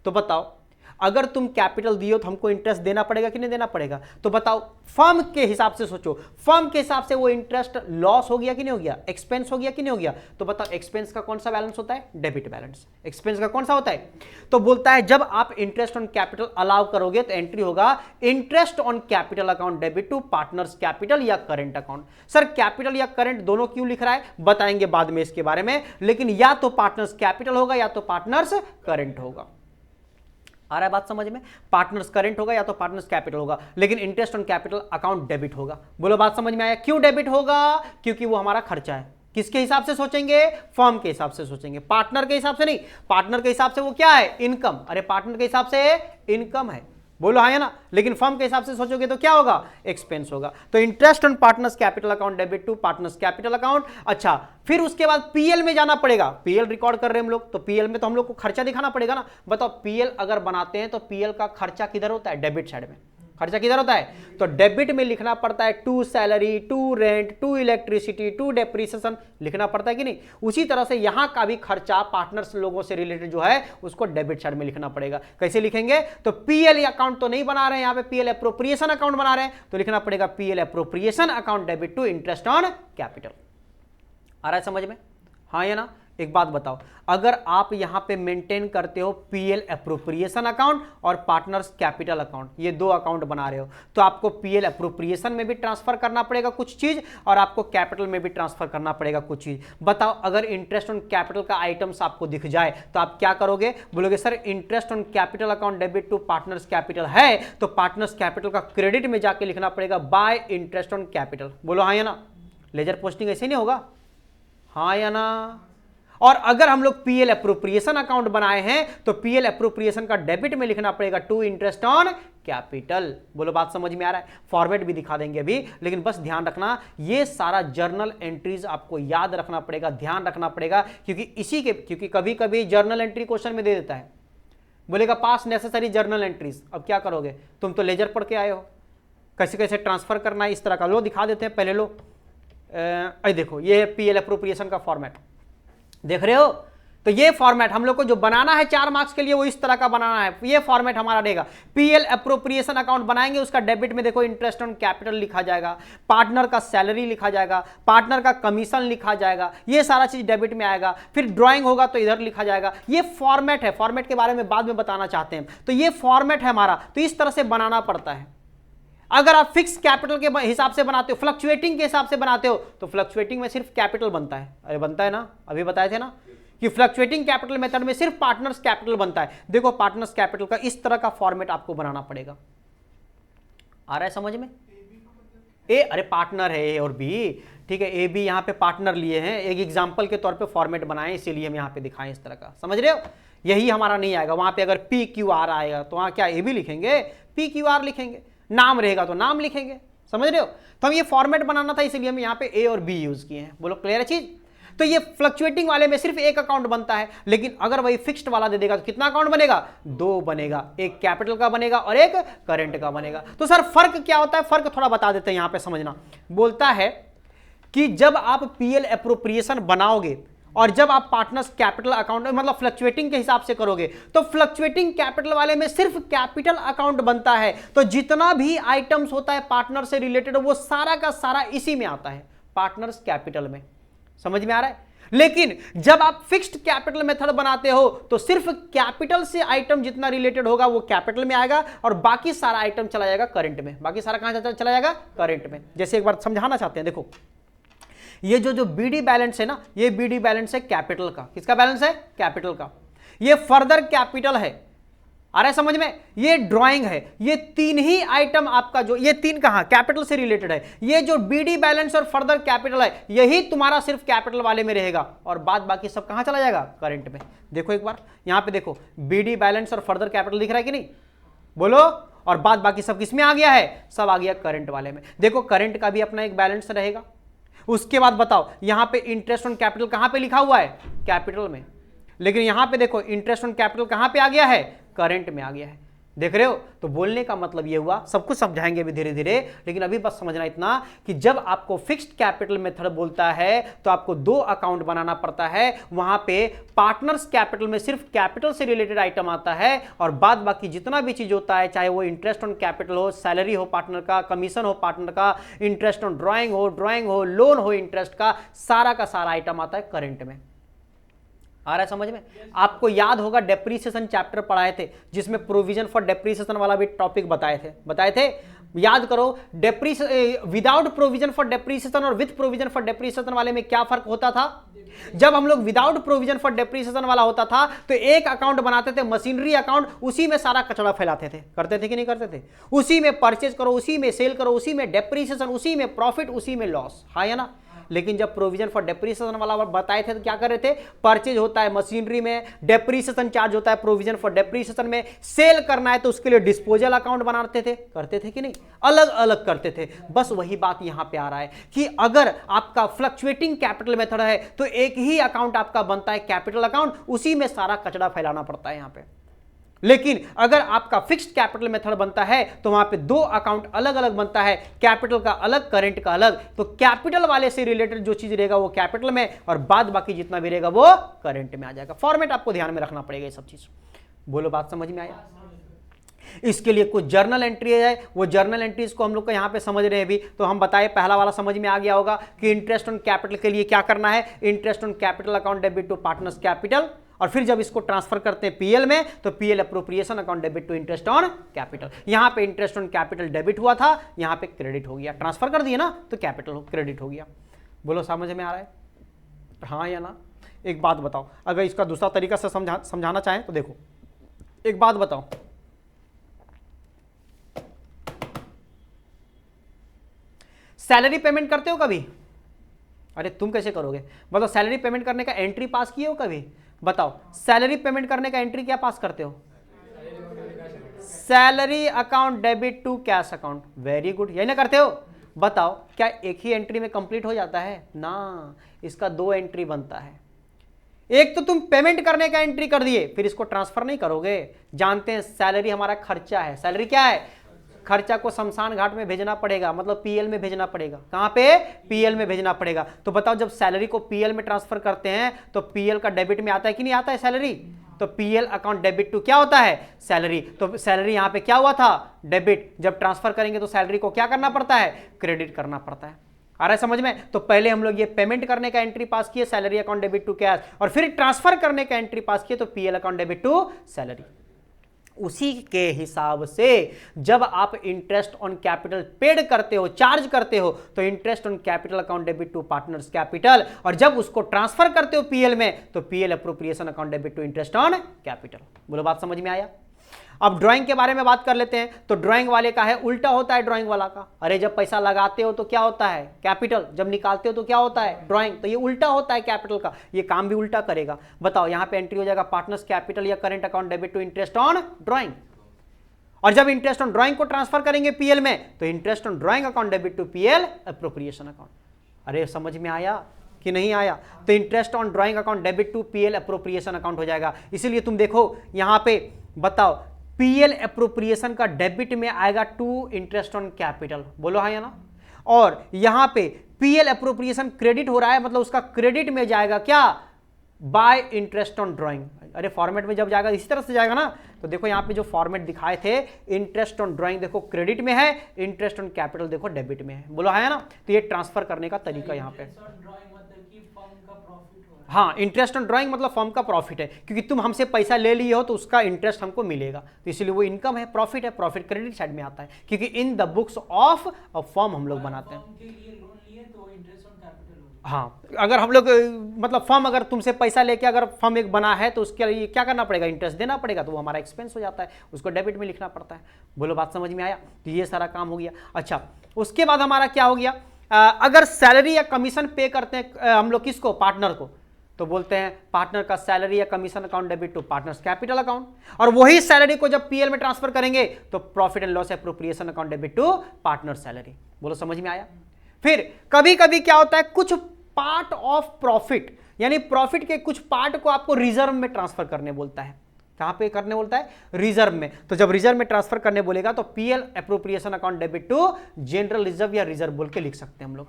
तो बताओ अगर तुम कैपिटल दियो तो हमको इंटरेस्ट देना पड़ेगा कि नहीं देना पड़ेगा? तो बताओ फर्म के हिसाब से सोचो, फर्म के हिसाब से वो इंटरेस्ट लॉस हो गया कि नहीं हो गया, एक्सपेंस हो गया कि नहीं हो गया? तो बताओ एक्सपेंस का कौन सा बैलेंस होता है? Debit balance. एक्सपेंस का कौन सा होता है? तो बोलता है जब आप इंटरेस्ट ऑन कैपिटल अलाउ करोगे तो एंट्री होगा interest on capital account debit to partners capital या करंट अकाउंट। सर कैपिटल या करंट दोनों क्यों लिख रहा है, बताएंगे बाद में इसके बारे में, लेकिन या तो पार्टनर्स कैपिटल होगा या तो पार्टनर्स करंट होगा। आ रहा है बात समझ में? पार्टनर्स करंट होगा या तो पार्टनर्स कैपिटल होगा, लेकिन interest on capital account debit होगा। बोलो बात समझ में आया? क्यों डेबिट होगा? क्योंकि वो हमारा खर्चा है। किसके हिसाब से सोचेंगे? फर्म के हिसाब से सोचेंगे, पार्टनर के हिसाब से नहीं। पार्टनर के हिसाब से वो क्या है? इनकम। अरे पार्टनर के हिसाब से इनकम है, बोलो हाँ या ना? लेकिन फर्म के हिसाब से सोचोगे तो क्या होगा? एक्सपेंस होगा। तो interest on partners capital account debit to partners capital account. अच्छा, फिर उसके बाद पीएल में जाना पड़ेगा। पीएल रिकॉर्ड कर रहे हैं हम लोग, तो पीएल में तो हम लोग को खर्चा दिखाना पड़ेगा ना। बताओ पीएल अगर बनाते हैं तो पीएल का खर्चा किधर होता है? डेबिट साइड में। खर्चा किधर होता है? तो डेबिट में लिखना पड़ता है to salary, to rent, to electricity, to depreciation, लिखना पड़ता है कि नहीं? उसी तरह से यहां का भी खर्चा पार्टनर्स लोगों से रिलेटेड जो है उसको डेबिट साइड में लिखना पड़ेगा। कैसे लिखेंगे? तो पीएल अकाउंट तो नहीं बना रहे हैं, यहां पे पीएल एप्रोप्रिएशन अकाउंट बना रहे हैं, तो लिखना पड़ेगा PL appropriation account debit to interest on capital. आ रहा है समझ में? हाँ या ना? एक बात बताओ, अगर आप यहां पे मेंटेन करते हो पीएल एप्रोप्रिएशन अकाउंट और पार्टनर्स कैपिटल अकाउंट, ये दो अकाउंट बना रहे हो, तो आपको पीएल एप्रोप्रिएशन में भी ट्रांसफर करना पड़ेगा कुछ चीज और आपको कैपिटल में भी ट्रांसफर करना पड़ेगा कुछ चीज। बताओ अगर इंटरेस्ट ऑन कैपिटल का आइटम्स आपको दिख जाए तो आप क्या करोगे? बोलोगे sir interest on capital account debit to partners capital है, तो पार्टनर्स कैपिटल का क्रेडिट में जाके लिखना पड़ेगा बाय इंटरेस्ट ऑन कैपिटल। बोलो हाँ या ना? लेजर पोस्टिंग ऐसे नहीं होगा? हाँ या ना? और अगर हम लोग पीएल एप्रोप्रिएशन अकाउंट बनाए हैं तो पीएल एप्रोप्रिएशन का डेबिट में लिखना पड़ेगा टू इंटरेस्ट ऑन कैपिटल। बोलो बात समझ में आ रहा है? फॉर्मेट भी दिखा देंगे अभी, लेकिन बस ध्यान रखना ये सारा जर्नल एंट्रीज आपको याद रखना पड़ेगा, ध्यान रखना पड़ेगा, क्योंकि कभी कभी जर्नल एंट्री क्वेश्चन में दे देता है, बोलेगा पास नेसेसरी जर्नल एंट्रीज। अब क्या करोगे? तुम तो लेजर पढ़ के आए हो, कैसे कैसे ट्रांसफर करना है इस तरह का। लो दिखा देते हैं पहले। लो देखो ये है पीएल एप्रोप्रिएशन का फॉर्मेट, देख रहे हो? तो ये फॉर्मेट हम लोग को जो बनाना है 4 मार्क्स के लिए वो इस तरह का बनाना है। ये फॉर्मेट हमारा रहेगा। पीएल एप्रोप्रिएशन अकाउंट बनाएंगे, उसका डेबिट में देखो इंटरेस्ट ऑन कैपिटल लिखा जाएगा, पार्टनर का सैलरी लिखा जाएगा, पार्टनर का कमीशन लिखा जाएगा, ये सारा चीज डेबिट में आएगा। फिर ड्राइंग होगा तो इधर लिखा जाएगा। ये फॉर्मेट है, फॉर्मेट के बारे में बाद में बताना चाहते हैं। तो ये फॉर्मेट है हमारा, तो इस तरह से बनाना पड़ता है। अगर आप फिक्स कैपिटल के हिसाब से बनाते हो, फ्लक्चुएटिंग के हिसाब से बनाते हो, तो फ्लक्चुएटिंग में सिर्फ कैपिटल बनता है। अरे बनता है ना, अभी बताए थे ना कि फ्लक्चुएटिंग कैपिटल मेथड में सिर्फ पार्टनर्स कैपिटल बनता है। देखो पार्टनर्स कैपिटल का इस तरह का फॉर्मेट आपको बनाना पड़ेगा। आ रहा है समझ में? ए अरे पार्टनर है ए और बी, ठीक है, ए बी यहाँ पे पार्टनर लिए हैं, एक एग्जांपल के तौर पे फॉर्मेट बनाए, इसीलिए हम यहाँ पे दिखाएं इस तरह का। समझ रहे हो? यही हमारा नहीं आएगा। वहां पे अगर पी क्यू आर आएगा तो वहां क्या ए बी लिखेंगे? पी क्यू आर लिखेंगे। नाम रहेगा तो नाम लिखेंगे। समझ रहे हो? तो हम ये फॉर्मेट बनाना था, इसलिए हम यहाँ पे ए और बी यूज किए हैं। बोलो क्लियर है चीज? तो ये फ्लक्चुएटिंग वाले में सिर्फ एक अकाउंट बनता है, लेकिन अगर वही फिक्स्ड वाला दे देगा तो कितना अकाउंट बनेगा? 2 बनेगा, एक कैपिटल का बनेगा और एक करंट का बनेगा। तो सर फर्क क्या होता है? फर्क थोड़ा बता देते हैं यहां पे, समझना। बोलता है कि जब आप पीएल एप्रोप्रिएशन बनाओगे और जब आप पार्टनर्स कैपिटल अकाउंट मतलब फ्लक्चुएटिंग के हिसाब से करोगे, तो फ्लक्चुएटिंग कैपिटल वाले में सिर्फ कैपिटल अकाउंट बनता है। तो जितना भी आइटम्स होता है पार्टनर से रिलेटेड वो सारा का सारा इसी में आता है, पार्टनर्स कैपिटल में। समझ में आ रहा है? लेकिन जब आप फिक्स्ड कैपिटल मेथड बनाते हो तो सिर्फ कैपिटल से आइटम जितना रिलेटेड होगा वो कैपिटल में आएगा और बाकी सारा आइटम चला जाएगा करंट में। बाकी सारा कहां चला जाएगा? करंट में। जैसे एक बार समझाना चाहते हैं, देखो ये जो बीडी बैलेंस है ना, ये बीडी बैलेंस है कैपिटल का। किसका बैलेंस है? कैपिटल का। ये फर्दर कैपिटल है। आ रहा है समझ में? ये ड्राइंग है। ये 3 ही आइटम आपका जो ये 3 कहां? कैपिटल से रिलेटेड है। ये जो बीडी बैलेंस और फर्दर कैपिटल है यही तुम्हारा सिर्फ कैपिटल वाले में रहेगा और बाद बाकी सब कहां चला जाएगा? करंट में। देखो एक बार यहां पे देखो, बीडी बैलेंस और फर्दर कैपिटल दिख रहा है कि नहीं? बोलो। और बाद बाकी सब किस में आ गया है? सब आ गया करंट वाले में। देखो करंट का भी अपना एक बैलेंस रहेगा, उसके बाद बताओ यहां पे इंटरेस्ट ऑन कैपिटल कहां पे लिखा हुआ है, कैपिटल में, लेकिन यहां पे देखो इंटरेस्ट ऑन कैपिटल कहां पे आ गया है, करंट में आ गया है। देख रहे हो, तो बोलने का मतलब ये हुआ, सब कुछ समझाएंगे अभी धीरे धीरे, लेकिन अभी बस समझना इतना कि जब आपको फिक्स्ड कैपिटल मेथड बोलता है तो आपको दो अकाउंट बनाना पड़ता है। वहां पे पार्टनर्स कैपिटल में सिर्फ कैपिटल से रिलेटेड आइटम आता है और बाद बाकी जितना भी चीज होता है, चाहे वो इंटरेस्ट ऑन कैपिटल हो, सैलरी हो पार्टनर का, कमीशन हो पार्टनर का, इंटरेस्ट ऑन ड्राइंग हो, लोन हो इंटरेस्ट का सारा आइटम आता है करंट में। आ रहा है समझ में? आपको याद होगा डेप्रीसिएशन चैप्टर पढ़ाए थे जिसमें प्रोविजन फॉर डेप्रीसिएशन वाला भी टॉपिक बताए थे। याद करो, विदाउट प्रोविजन फॉर डेप्रीसिएशन और विद प्रोविजन फॉर डेप्रीसिएशन वाले में क्या फर्क होता था? जब हम लोग विदाउट प्रोविजन फॉर डेप्रीसिएशन वाला होता था तो एक अकाउंट बनाते थे, मशीनरी अकाउंट, उसी में सारा कचरा फैलाते थे। करते थे कि नहीं करते थे? उसी में परचेज करो, उसी में सेल करो, उसी में डेप्रीसिएशन, उसी में प्रॉफिट, उसी में लॉस, हाँ या ना? लेकिन जब प्रोविजन फॉर डेप्रीसिएशन वाला बताए थे तो क्या कर रहे थे? परचेज होता है मशीनरी में, डेप्रीसिएशन चार्ज होता है प्रोविजन फॉर डेप्रीसिएशन में, सेल करना है तो उसके लिए डिस्पोजल अकाउंट बनाते थे। करते थे कि नहीं? अलग अलग करते थे। बस वही बात यहां पे आ रहा है कि अगर आपका फ्लक्चुएटिंग कैपिटल मेथड है तो एक ही अकाउंट आपका बनता है कैपिटल अकाउंट, उसी में सारा कचरा फैलाना पड़ता है यहां पे। लेकिन अगर आपका फिक्स्ड कैपिटल मेथड बनता है तो वहां पे दो अकाउंट अलग अलग बनता है, कैपिटल का अलग, करंट का अलग। तो कैपिटल वाले से रिलेटेड जो चीज रहेगा वो कैपिटल में और बाद बाकी जितना भी रहेगा वो करंट में आ जाएगा। फॉर्मेट आपको ध्यान में रखना पड़ेगा ये सब चीज। बोलो, बात समझ में आया? इसके लिए कुछ जर्नल एंट्री है, वो जर्नल एंट्रीज को हम लोग को यहां पे समझ रहे हैं। भी तो हम बताए, पहला वाला समझ में आ गया होगा कि इंटरेस्ट ऑन कैपिटल के लिए क्या करना है, interest on capital account debit to partners capital, और फिर जब इसको ट्रांसफर करते हैं पीएल में तो PL appropriation account debit to interest on capital. यहां पे इंटरेस्ट ऑन कैपिटल डेबिट हुआ था, यहां पे क्रेडिट हो गया, ट्रांसफर कर दिया ना तो कैपिटल क्रेडिट हो गया। बोलो, समझ में आ रहा है, हाँ या ना? एक बात बताओ, अगर इसका दूसरा तरीका से समझाना चाहें तो देखो, एक बात बताओ, सैलरी पेमेंट करते हो कभी? अरे तुम कैसे करोगे? बताओ, सैलरी पेमेंट करने का एंट्री पास किए हो कभी? बताओ, सैलरी पेमेंट करने का एंट्री क्या पास करते हो? Salary account debit to cash account. Very good, यही ना करते हो? बताओ, क्या एक ही एंट्री में कंप्लीट हो जाता है ना? इसका दो एंट्री बनता है। एक तो तुम पेमेंट करने का एंट्री कर दिए, फिर इसको ट्रांसफर नहीं करोगे। जानते हैं सैलरी हमारा खर्चा है। सैलरी क्या है? खर्चा को शमशान घाट में भेजना पड़ेगा, मतलब पीएल में भेजना पड़ेगा। कहां पे? पीएल में भेजना पड़ेगा। तो बताओ, जब सैलरी को पीएल में ट्रांसफर करते हैं तो पीएल का डेबिट में आता है कि नहीं आता है सैलरी? तो पीएल अकाउंट डेबिट टू क्या होता है? सैलरी। तो सैलरी यहां पे क्या हुआ था? डेबिट। जब ट्रांसफर करेंगे तो सैलरी को क्या करना पड़ता है? क्रेडिट करना पड़ता है। आ रहा है समझ में? तो पहले हम लोग ये पेमेंट करने का एंट्री पास किए, salary account debit to cash, और फिर ट्रांसफर करने का एंट्री पास किए तो PL account debit to salary. उसी के हिसाब से जब आप इंटरेस्ट ऑन कैपिटल पेड करते हो, चार्ज करते हो, तो interest on capital account debit to partners capital, और जब उसको ट्रांसफर करते हो पीएल में तो PL appropriation account debit to interest on capital. बोलो, बात समझ में आया? अब ड्राइंग के बारे में बात कर लेते हैं। तो ड्राइंग वाले का है उल्टा होता है ड्राइंग वाला का। अरे जब पैसा लगाते हो तो क्या होता है? कैपिटल। जब निकालते हो तो क्या होता है? ड्राइंग। तो ये उल्टा होता है कैपिटल का, ये काम भी उल्टा करेगा। बताओ, यहां पे एंट्री हो जाएगा पार्टनर्स कैपिटल या current account debit to interest on drawing, और जब इंटरेस्ट ऑन ड्राइंग को ट्रांसफर करेंगे पीएल में तो interest on drawing account debit to PL appropriation account. अरे समझ में आया कि नहीं आया? तो interest on drawing account debit to PL appropriation account हो जाएगा। इसीलिए तुम देखो यहां पे, बताओ, पीएल अप्रोप्रिएशन का डेबिट में आएगा टू इंटरेस्ट ऑन कैपिटल। बोलो हाँ या ना? और यहां पे पीएल अप्रोप्रिएशन क्रेडिट हो रहा है, मतलब उसका क्रेडिट में जाएगा क्या? Bye interest on drawing. अरे फॉर्मेट में जब जाएगा इसी तरह से जाएगा ना। तो देखो यहाँ पे जो फॉर्मेट दिखाए थे, इंटरेस्ट ऑन ड्राइंग देखो क्रेडिट में है, इंटरेस्ट ऑन कैपिटल देखो डेबिट में है। बोलो है ना? तो ये ट्रांसफर करने का तरीका यहाँ पे। हाँ, इंटरेस्ट ऑन ड्राइंग मतलब फर्म का प्रॉफिट है, क्योंकि तुम हमसे पैसा ले लिए हो तो उसका इंटरेस्ट हमको मिलेगा, तो इसलिए वो इनकम है, प्रॉफिट है। प्रॉफिट क्रेडिट साइड में आता है, क्योंकि in the books of a firm हम लोग बनाते हैं। हाँ, अगर हम लोग मतलब फर्म अगर तुमसे पैसा लेके अगर फर्म एक बना है तो उसके लिए क्या करना पड़ेगा? इंटरेस्ट देना पड़ेगा, तो वो हमारा एक्सपेंस हो जाता है, उसको डेबिट में लिखना पड़ता है। बोलो, बात समझ में आया? तो ये सारा काम हो गया। अच्छा, उसके बाद हमारा क्या हो गया? अगर सैलरी या कमीशन पे करते हैं हम लोग किसको? पार्टनर को, तो बोलते हैं पार्टनर का सैलरी या commission account debit to partners capital account, और वही सैलरी को जब पीएल में ट्रांसफर करेंगे तो profit and loss appropriation account debit to partner salary. बोलो, समझ में आया? फिर कभी कभी क्या होता है, कुछ पार्ट ऑफ प्रॉफिट यानी प्रॉफिट के कुछ पार्ट को आपको रिजर्व में ट्रांसफर करने बोलता है। कहां पे करने बोलता है? रिजर्व में। तो जब रिजर्व में ट्रांसफर करने बोलेगा तो PL appropriation account debit to general reserve या रिजर्व बोल के लिख सकते हैं हम लोग।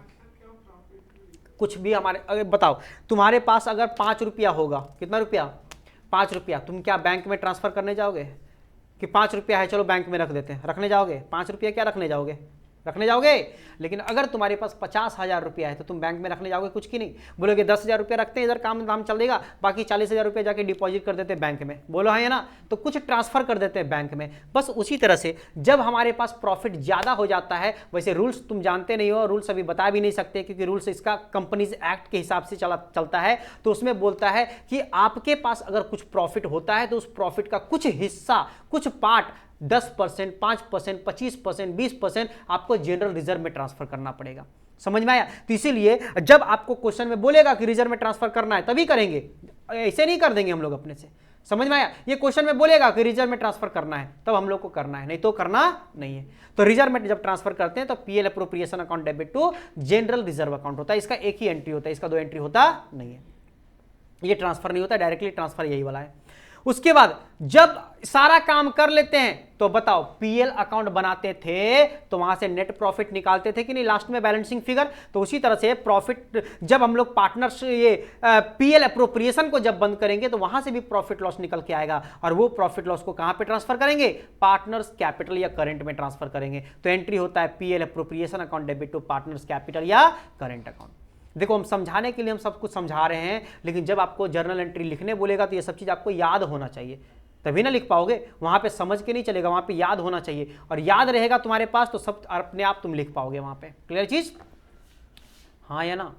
कुछ भी हमारे, अगर बताओ तुम्हारे पास अगर 5 रुपया होगा, कितना रुपया? 5 रुपया, तुम क्या बैंक में ट्रांसफर करने जाओगे कि 5 रुपया है चलो बैंक में रख देते हैं? रखने जाओगे? 5 रुपया क्या रखने जाओगे? रखने जाओगे। लेकिन अगर तुम्हारे पास 50,000 रुपया है तो तुम बैंक में रखने जाओगे कुछ की नहीं, बोलोगे 10,000 रुपया रखते हैं, इधर काम धाम चल देगा, बाकी 40,000 रुपया जाके डिपॉजिट कर देते हैं बैंक में, बोलो है ना, तो कुछ ट्रांसफर कर देते हैं बैंक में। बस उसी तरह से जब हमारे पास प्रॉफिट ज्यादा हो जाता है, वैसे रूल्स तुम जानते नहीं हो, रूल्स अभी बता भी नहीं सकते क्योंकि रूल्स इसका कंपनीज एक्ट के हिसाब से चलता है। तो उसमें बोलता है कि आपके पास अगर कुछ प्रॉफिट होता है तो उस प्रॉफिट का कुछ हिस्सा, कुछ पार्ट 10%, 5%, 25%, 20% आपको जनरल रिजर्व में ट्रांसफर करना पड़ेगा। समझ में आया? तो इसीलिए जब आपको क्वेश्चन में बोलेगा कि रिजर्व में ट्रांसफर करना है तभी करेंगे, ऐसे नहीं कर देंगे हम लोग अपने से। समझ में आया? ये क्वेश्चन में बोलेगा कि रिजर्व में ट्रांसफर करना है तब हम लोग को करना है, नहीं तो करना नहीं है। तो रिजर्व में जब ट्रांसफर करते हैं तो PL appropriation account debit to general reserve account होता है। इसका एक ही एंट्री होता है, इसका 2 एंट्री होता नहीं है। ये ट्रांसफर नहीं होता, डायरेक्टली ट्रांसफर यही वाला है। उसके बाद जब सारा काम कर लेते हैं तो बताओ पीएल अकाउंट बनाते थे तो वहां से नेट प्रॉफिट निकालते थे कि नहीं लास्ट में बैलेंसिंग फिगर। तो उसी तरह से प्रॉफिट जब हम लोग पार्टनर्स ये पीएल एप्रोप्रिएशन को जब बंद करेंगे तो वहां से भी प्रॉफिट लॉस निकल के आएगा और वो प्रॉफिट लॉस को कहां पे ट्रांसफर करेंगे? पार्टनर्स कैपिटल या करंट में ट्रांसफर करेंगे। तो एंट्री होता है PL appropriation account debit to partners capital या करंट अकाउंट। देखो हम समझाने के लिए हम सब कुछ समझा रहे हैं, लेकिन जब आपको जर्नल एंट्री लिखने बोलेगा तो ये सब चीज़ आपको याद होना चाहिए, तभी ना लिख पाओगे। वहाँ पे समझ के नहीं चलेगा, वहाँ पे याद होना चाहिए और याद रहेगा तुम्हारे पास तो सब अपने आप तुम लिख पाओगे वहाँ पे। क्लियर चीज़? हाँ या ना?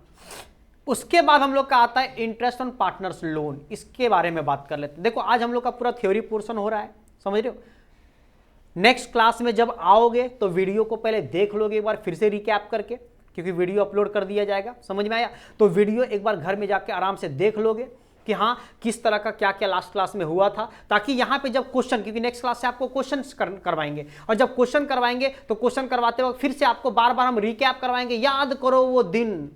उसके बाद हम लोग का आता है इंटरेस्ट ऑन पार्टनर्स लोन। इसके बारे में बात कर लेते हैं। देखो आज हम लोग का पूरा थ्योरी पोर्शन हो रहा है, समझ रहे हो। नेक्स्ट क्लास में जब आओगे तो वीडियो को पहले देख लोगे एक बार फिर से रिकैप करके, क्योंकि वीडियो अपलोड कर दिया जाएगा। समझ में आया? तो वीडियो एक बार घर में जाके आराम से देख लोगे कि हाँ किस तरह का क्या क्या लास्ट क्लास में हुआ था, ताकि यहाँ पे जब क्वेश्चन, क्योंकि नेक्स्ट क्लास से आपको क्वेश्चन करवाएंगे और जब क्वेश्चन करवाएंगे तो क्वेश्चन करवाते वक्त फिर से आपको बार बार हम रिकैप करवाएंगे। याद करो वो दिन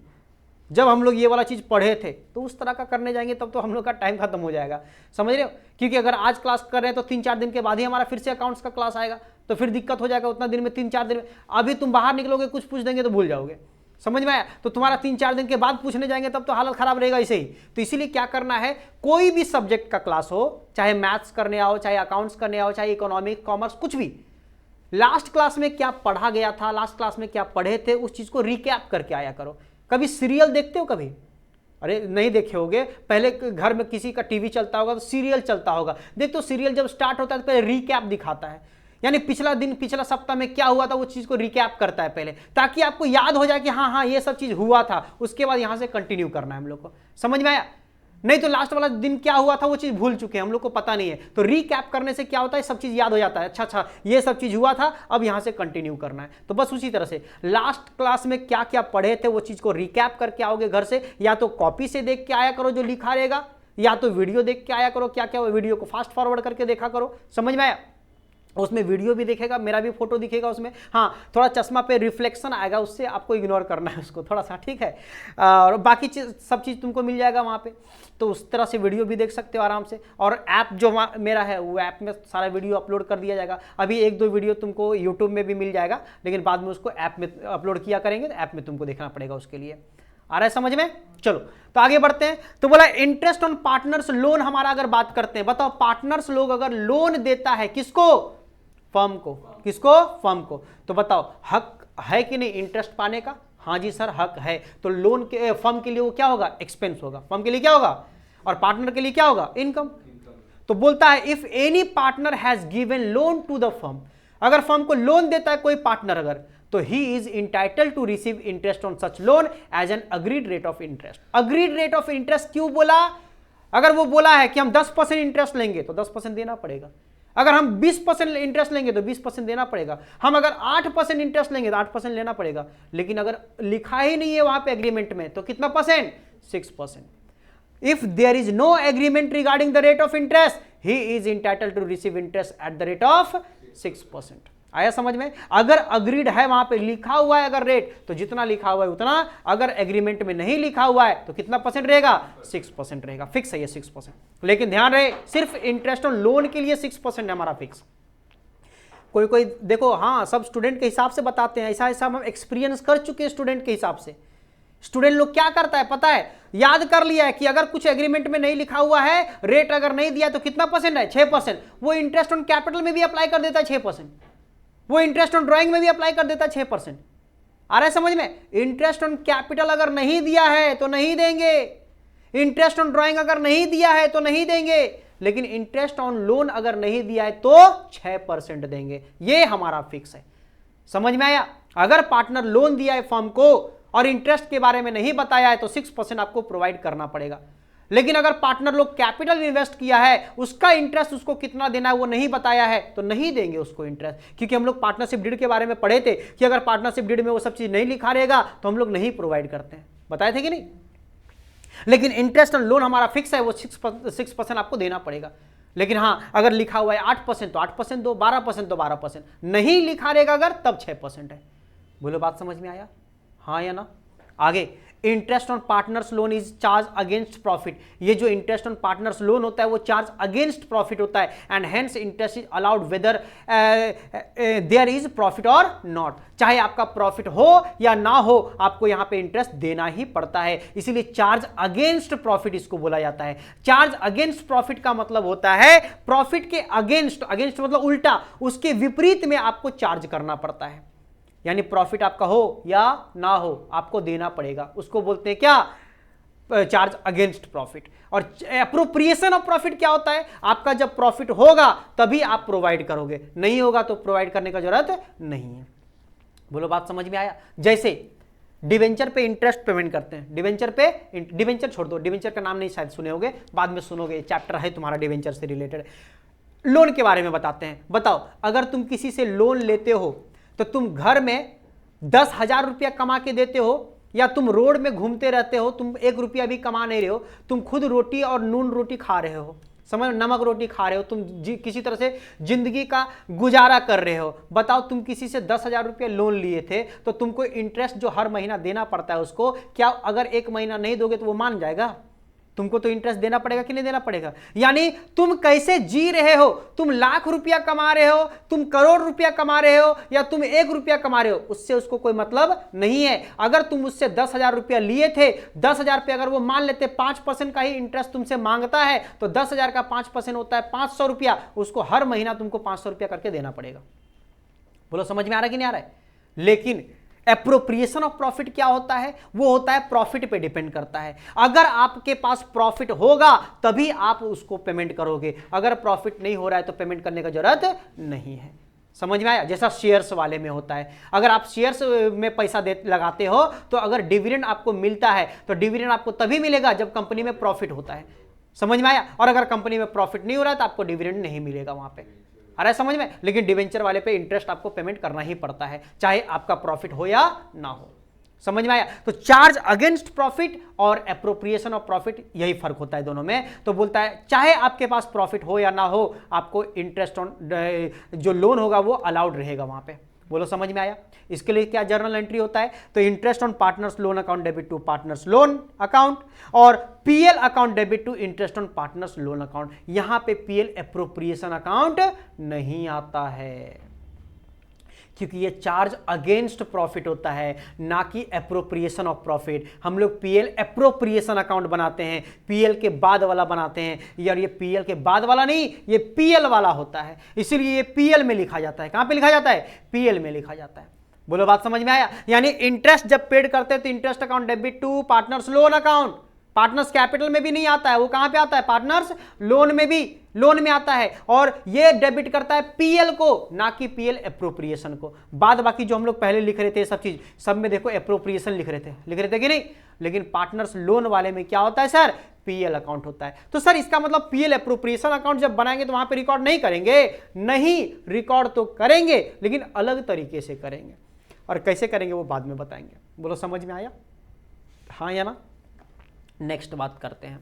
जब हम लोग ये वाला चीज़ पढ़े थे, तो उस तरह का करने जाएंगे तब तो हम लोग का टाइम खत्म हो जाएगा। समझ रहे हो? क्योंकि अगर आज क्लास कर रहे हैं तो 3-4 दिन के बाद ही हमारा फिर से अकाउंट्स का क्लास आएगा, तो फिर दिक्कत हो जाएगा उतना दिन में, 3-4 दिन में। अभी तुम बाहर निकलोगे कुछ पूछ देंगे तो भूल जाओगे। समझ में आया? तो तुम्हारा 3-4 दिन के बाद पूछने जाएंगे तब तो हालत खराब रहेगा ऐसे ही। तो इसीलिए क्या करना है, कोई भी सब्जेक्ट का क्लास हो, चाहे मैथ्स करने आओ, चाहे अकाउंट्स करने आओ, चाहे इकोनॉमिक, कॉमर्स, कुछ भी, लास्ट क्लास में क्या पढ़ा गया था, लास्ट क्लास में क्या पढ़े थे, उस चीज को रिकैप करके आया करो। कभी सीरियल देखते हो? कभी? अरे नहीं देखे होगे। पहले घर में किसी का टीवी चलता होगा तो सीरियल चलता होगा। देख तो सीरियल जब स्टार्ट होता है तो पहले रिकैप दिखाता है, यानी पिछला दिन, पिछला सप्ताह में क्या हुआ था वो चीज को रिकैप करता है पहले, ताकि आपको याद हो जाए कि हाँ हाँ ये सब चीज हुआ था। उसके बाद यहां से कंटिन्यू करना है हम लोग को। समझ में आया? नहीं तो लास्ट वाला दिन क्या हुआ था वो चीज भूल चुके हैं, हम लोग को पता नहीं है। तो रिकैप करने से क्या होता है, सब चीज याद हो जाता है। अच्छा ये सब चीज हुआ था, अब यहां से कंटिन्यू करना है। तो बस उसी तरह से लास्ट क्लास में क्या क्या पढ़े थे वो चीज को रिकैप करके आओगे घर से, या तो कॉपी से देख के आया करो जो लिखा रहेगा, या तो वीडियो देख के आया करो, क्या क्या वीडियो को फास्ट फॉरवर्ड करके देखा करो। समझ में आया? उसमें वीडियो भी दिखेगा, मेरा भी फोटो दिखेगा उसमें। हाँ थोड़ा चश्मा पे रिफ्लेक्शन आएगा, उससे आपको इग्नोर करना है उसको थोड़ा सा, ठीक है। और बाकी सब चीज़ तुमको मिल जाएगा वहाँ पे, तो उस तरह से वीडियो भी देख सकते हो आराम से। और ऐप जो मेरा है वो ऐप में सारा वीडियो अपलोड कर दिया जाएगा। अभी 1-2 वीडियो तुमको यूट्यूब में भी मिल जाएगा, लेकिन बाद में उसको ऐप में अपलोड किया करेंगे, तो ऐप में तुमको देखना पड़ेगा उसके लिए। आ रहा है समझ में? चलो तो आगे बढ़ते हैं। तो बोला इंटरेस्ट ऑन पार्टनर्स लोन, हमारा अगर बात करते हैं, बताओ पार्टनर्स लोग अगर लोन देता है किसको? फर्म को। किसको? फर्म को। तो बताओ हक है कि नहीं इंटरेस्ट पाने का? हाँ जी सर हक है। तो लोन के फर्म के लिए वो क्या होगा? एक्सपेंस होगा। फर्म के लिए क्या होगा? और पार्टनर के लिए क्या होगा? इनकम। तो बोलता है if any partner has given loan to the firm, अगर फर्म को लोन देता है कोई पार्टनर अगर, तो he is entitled to receive interest on such loan as an agreed rate of interest. Agreed rate of interest क्यों बोला? अगर वो बोला है कि हम 10% इंटरेस्ट लेंगे तो 10% देना पड़ेगा। अगर हम 20% इंटरेस्ट लेंगे तो 20% देना पड़ेगा। हम अगर 8% इंटरेस्ट लेंगे तो 8% लेना पड़ेगा। लेकिन अगर लिखा ही नहीं है वहां पे एग्रीमेंट में तो कितना percent? 6%। If there is no agreement regarding the rate of interest, he is entitled to receive interest at the rate of 6%. आया समझ में? अगर अग्रीड है, वहां पे लिखा हुआ है अगर रेट, तो जितना लिखा हुआ है उतना, अगर एग्रीमेंट में नहीं लिखा हुआ है तो कितना परसेंट रहेगा? 6% रहेगा, फिक्स है ये 6%। लेकिन ध्यान रहे, सिर्फ इंटरेस्ट ऑन लोन के लिए 6% है हमारा फिक्स। कोई कोई देखो, हाँ सब स्टूडेंट के हिसाब से बताते हैं, ऐसा ऐसा हम एक्सपीरियंस कर चुके हैं स्टूडेंट के हिसाब से। स्टूडेंट लोग क्या करता है पता है, याद कर लिया है कि अगर कुछ एग्रीमेंट में नहीं लिखा हुआ है, रेट अगर नहीं दिया तो कितना परसेंट है? 6%। वो इंटरेस्ट ऑन कैपिटल में भी अप्लाई कर देता है 6%, वो इंटरेस्ट ऑन ड्राइंग में भी अप्लाई कर देता है 6%। आ रहा है समझ में? इंटरेस्ट ऑन कैपिटल अगर नहीं दिया है तो नहीं देंगे, इंटरेस्ट ऑन ड्राइंग अगर नहीं दिया है तो नहीं देंगे, लेकिन इंटरेस्ट ऑन लोन अगर नहीं दिया है तो 6% देंगे। ये हमारा फिक्स है। समझ में आया? अगर पार्टनर लोन दिया है फर्म को और इंटरेस्ट के बारे में नहीं बताया है तो 6% आपको प्रोवाइड करना पड़ेगा। लेकिन अगर पार्टनर लोग कैपिटल इन्वेस्ट किया है, उसका इंटरेस्ट उसको कितना देना है वो नहीं बताया है, तो नहीं देंगे उसको इंटरेस्ट। क्योंकि हम लोग पार्टनरशिप डीड के बारे में पढ़े थे कि अगर पार्टनरशिप डीड में वो सब चीज नहीं लिखा रहेगा तो हम लोग नहीं प्रोवाइड करते हैं, बताए थे कि नहीं? लेकिन इंटरेस्ट ऑन लोन हमारा फिक्स है, वो 6% आपको देना पड़ेगा। लेकिन हाँ, अगर लिखा हुआ है 8% तो 8% दो, 12% तो 12%, नहीं लिखा रहेगा अगर तब 6% है। बोलो बात समझ में आया? हाँ या ना? आगे, interest on partners loan is charge against profit. ये जो इंटरेस्ट ऑन पार्टनर्स लोन होता है वो चार्ज अगेंस्ट प्रॉफिट होता है, and hence interest is allowed whether there is profit और नॉट। चाहे आपका प्रॉफिट हो या ना हो, आपको यहां पे इंटरेस्ट देना ही पड़ता है। इसीलिए चार्ज अगेंस्ट प्रॉफिट इसको बोला जाता है। चार्ज अगेंस्ट प्रॉफिट का मतलब होता है प्रॉफिट के अगेंस्ट, अगेंस्ट मतलब उल्टा, उसके विपरीत में आपको चार्ज करना पड़ता है। यानी प्रॉफिट आपका हो या ना हो, आपको देना पड़ेगा। उसको बोलते हैं क्या? Charge against profit. और एप्रोप्रिएशन ऑफ प्रॉफिट क्या होता है? आपका जब प्रॉफिट होगा तभी आप प्रोवाइड करोगे, नहीं होगा तो प्रोवाइड करने का जरूरत नहीं है। बोलो बात समझ में आया? जैसे डिवेंचर पे इंटरेस्ट पेमेंट करते हैं, डिवेंचर पे, डिवेंचर छोड़ दो, डिवेंचर का नाम नहीं शायद सुने होगे, बाद में सुनोगे, चैप्टर है तुम्हारा डिवेंचर से रिलेटेड। लोन के बारे में बताते हैं। बताओ, अगर तुम किसी से लोन लेते हो तो तुम घर में 10,000 रुपया कमा के देते हो, या तुम रोड में घूमते रहते हो, तुम 1 रुपया भी कमा नहीं रहे हो, तुम खुद रोटी और नून रोटी खा रहे हो, समझ, नमक रोटी खा रहे हो, तुम किसी तरह से जिंदगी का गुजारा कर रहे हो। बताओ, तुम किसी से 10,000 रुपया लोन लिए थे तो तुमको इंटरेस्ट जो हर महीना देना पड़ता है उसको, क्या अगर 1 महीना नहीं दोगे तो वो मान जाएगा? तुमको तो इंटरेस्ट देना पड़ेगा कि नहीं देना पड़ेगा? यानी तुम कैसे जी रहे हो, तुम लाख रुपया कमा रहे हो, तुम करोड़ रुपया कमा रहे हो, या तुम 1 रुपया कमा रहे हो, उससे उसको कोई मतलब नहीं है। अगर तुम उससे 10,000 रुपया लिए थे, 10,000 रुपया अगर वो मान लेते 5% का ही इंटरेस्ट तुमसे मांगता है, तो 10,000 का 5% होता है 500 रुपया, उसको हर महीना तुमको 500 रुपया करके देना पड़ेगा। बोलो समझ में आ रहा है कि नहीं आ रहा है? लेकिन एप्रोप्रिएशन ऑफ प्रॉफिट क्या होता है? वो होता है प्रॉफिट पे डिपेंड करता है। अगर आपके पास प्रॉफिट होगा तभी आप उसको पेमेंट करोगे, अगर प्रॉफिट नहीं हो रहा है तो पेमेंट करने का जरूरत नहीं है। समझ में आया? जैसा शेयर्स वाले में होता है, अगर आप शेयर्स में पैसा लगाते हो तो अगर डिविडेंड आपको मिलता है तो डिविडेंड आपको तभी मिलेगा जब कंपनी में प्रॉफिट होता है। समझ में आया? और अगर कंपनी में प्रॉफिट नहीं हो रहा है तो आपको डिविडेंड नहीं मिलेगा वहां पे। अरे समझ में? लेकिन डिवेंचर वाले पे इंटरेस्ट आपको पेमेंट करना ही पड़ता है, चाहे आपका प्रॉफिट हो या ना हो। समझ में आया? तो चार्ज अगेंस्ट प्रॉफिट और एप्रोप्रिएशन ऑफ प्रॉफिट, यही फर्क होता है दोनों में। तो बोलता है चाहे आपके पास प्रॉफिट हो या ना हो, आपको इंटरेस्ट ऑन जो लोन होगा वो अलाउड रहेगा वहां पे। बोलो समझ में आया? इसके लिए क्या जर्नल एंट्री होता है? तो interest on partners loan account debit to partners loan account, और PL account debit to interest on partners loan account. यहां पे पीएल एप्रोप्रिएशन अकाउंट नहीं आता है, क्योंकि ये चार्ज अगेंस्ट प्रॉफिट होता है, ना कि एप्रोप्रिएशन ऑफ प्रॉफिट। हम लोग पीएल एप्रोप्रिएशन अकाउंट बनाते हैं, पीएल के बाद वाला बनाते हैं, यार ये पीएल के बाद वाला नहीं, ये पीएल वाला होता है, इसीलिए ये पीएल में लिखा जाता है। कहां पे लिखा जाता है? पीएल में लिखा जाता है। बोलो बात समझ में आया? यानी इंटरेस्ट जब पेड करते हैं तो interest account debit to partners loan account, partners capital में भी नहीं आता है, वो कहां पे आता है? पार्टनर्स लोन में भी, लोन में आता है, और ये डेबिट करता है पीएल को, ना कि पीएल एप्रोप्रिएशन को। बाद बाकी जो हम लोग पहले लिख रहे थे सब चीज, सब में देखो एप्रोप्रिएशन लिख रहे थे कि नहीं? लेकिन पार्टनर्स लोन वाले में क्या होता है सर? पीएल अकाउंट होता है। तो सर इसका मतलब पीएल एप्रोप्रिएशन अकाउंट जब बनाएंगे तो वहां पे रिकॉर्ड नहीं करेंगे? नहीं, रिकॉर्ड तो करेंगे, लेकिन अलग तरीके से करेंगे, और कैसे करेंगे वो बाद में बताएंगे। बोलो समझ में आया? हाँ या ना? नेक्स्ट बात करते हैं।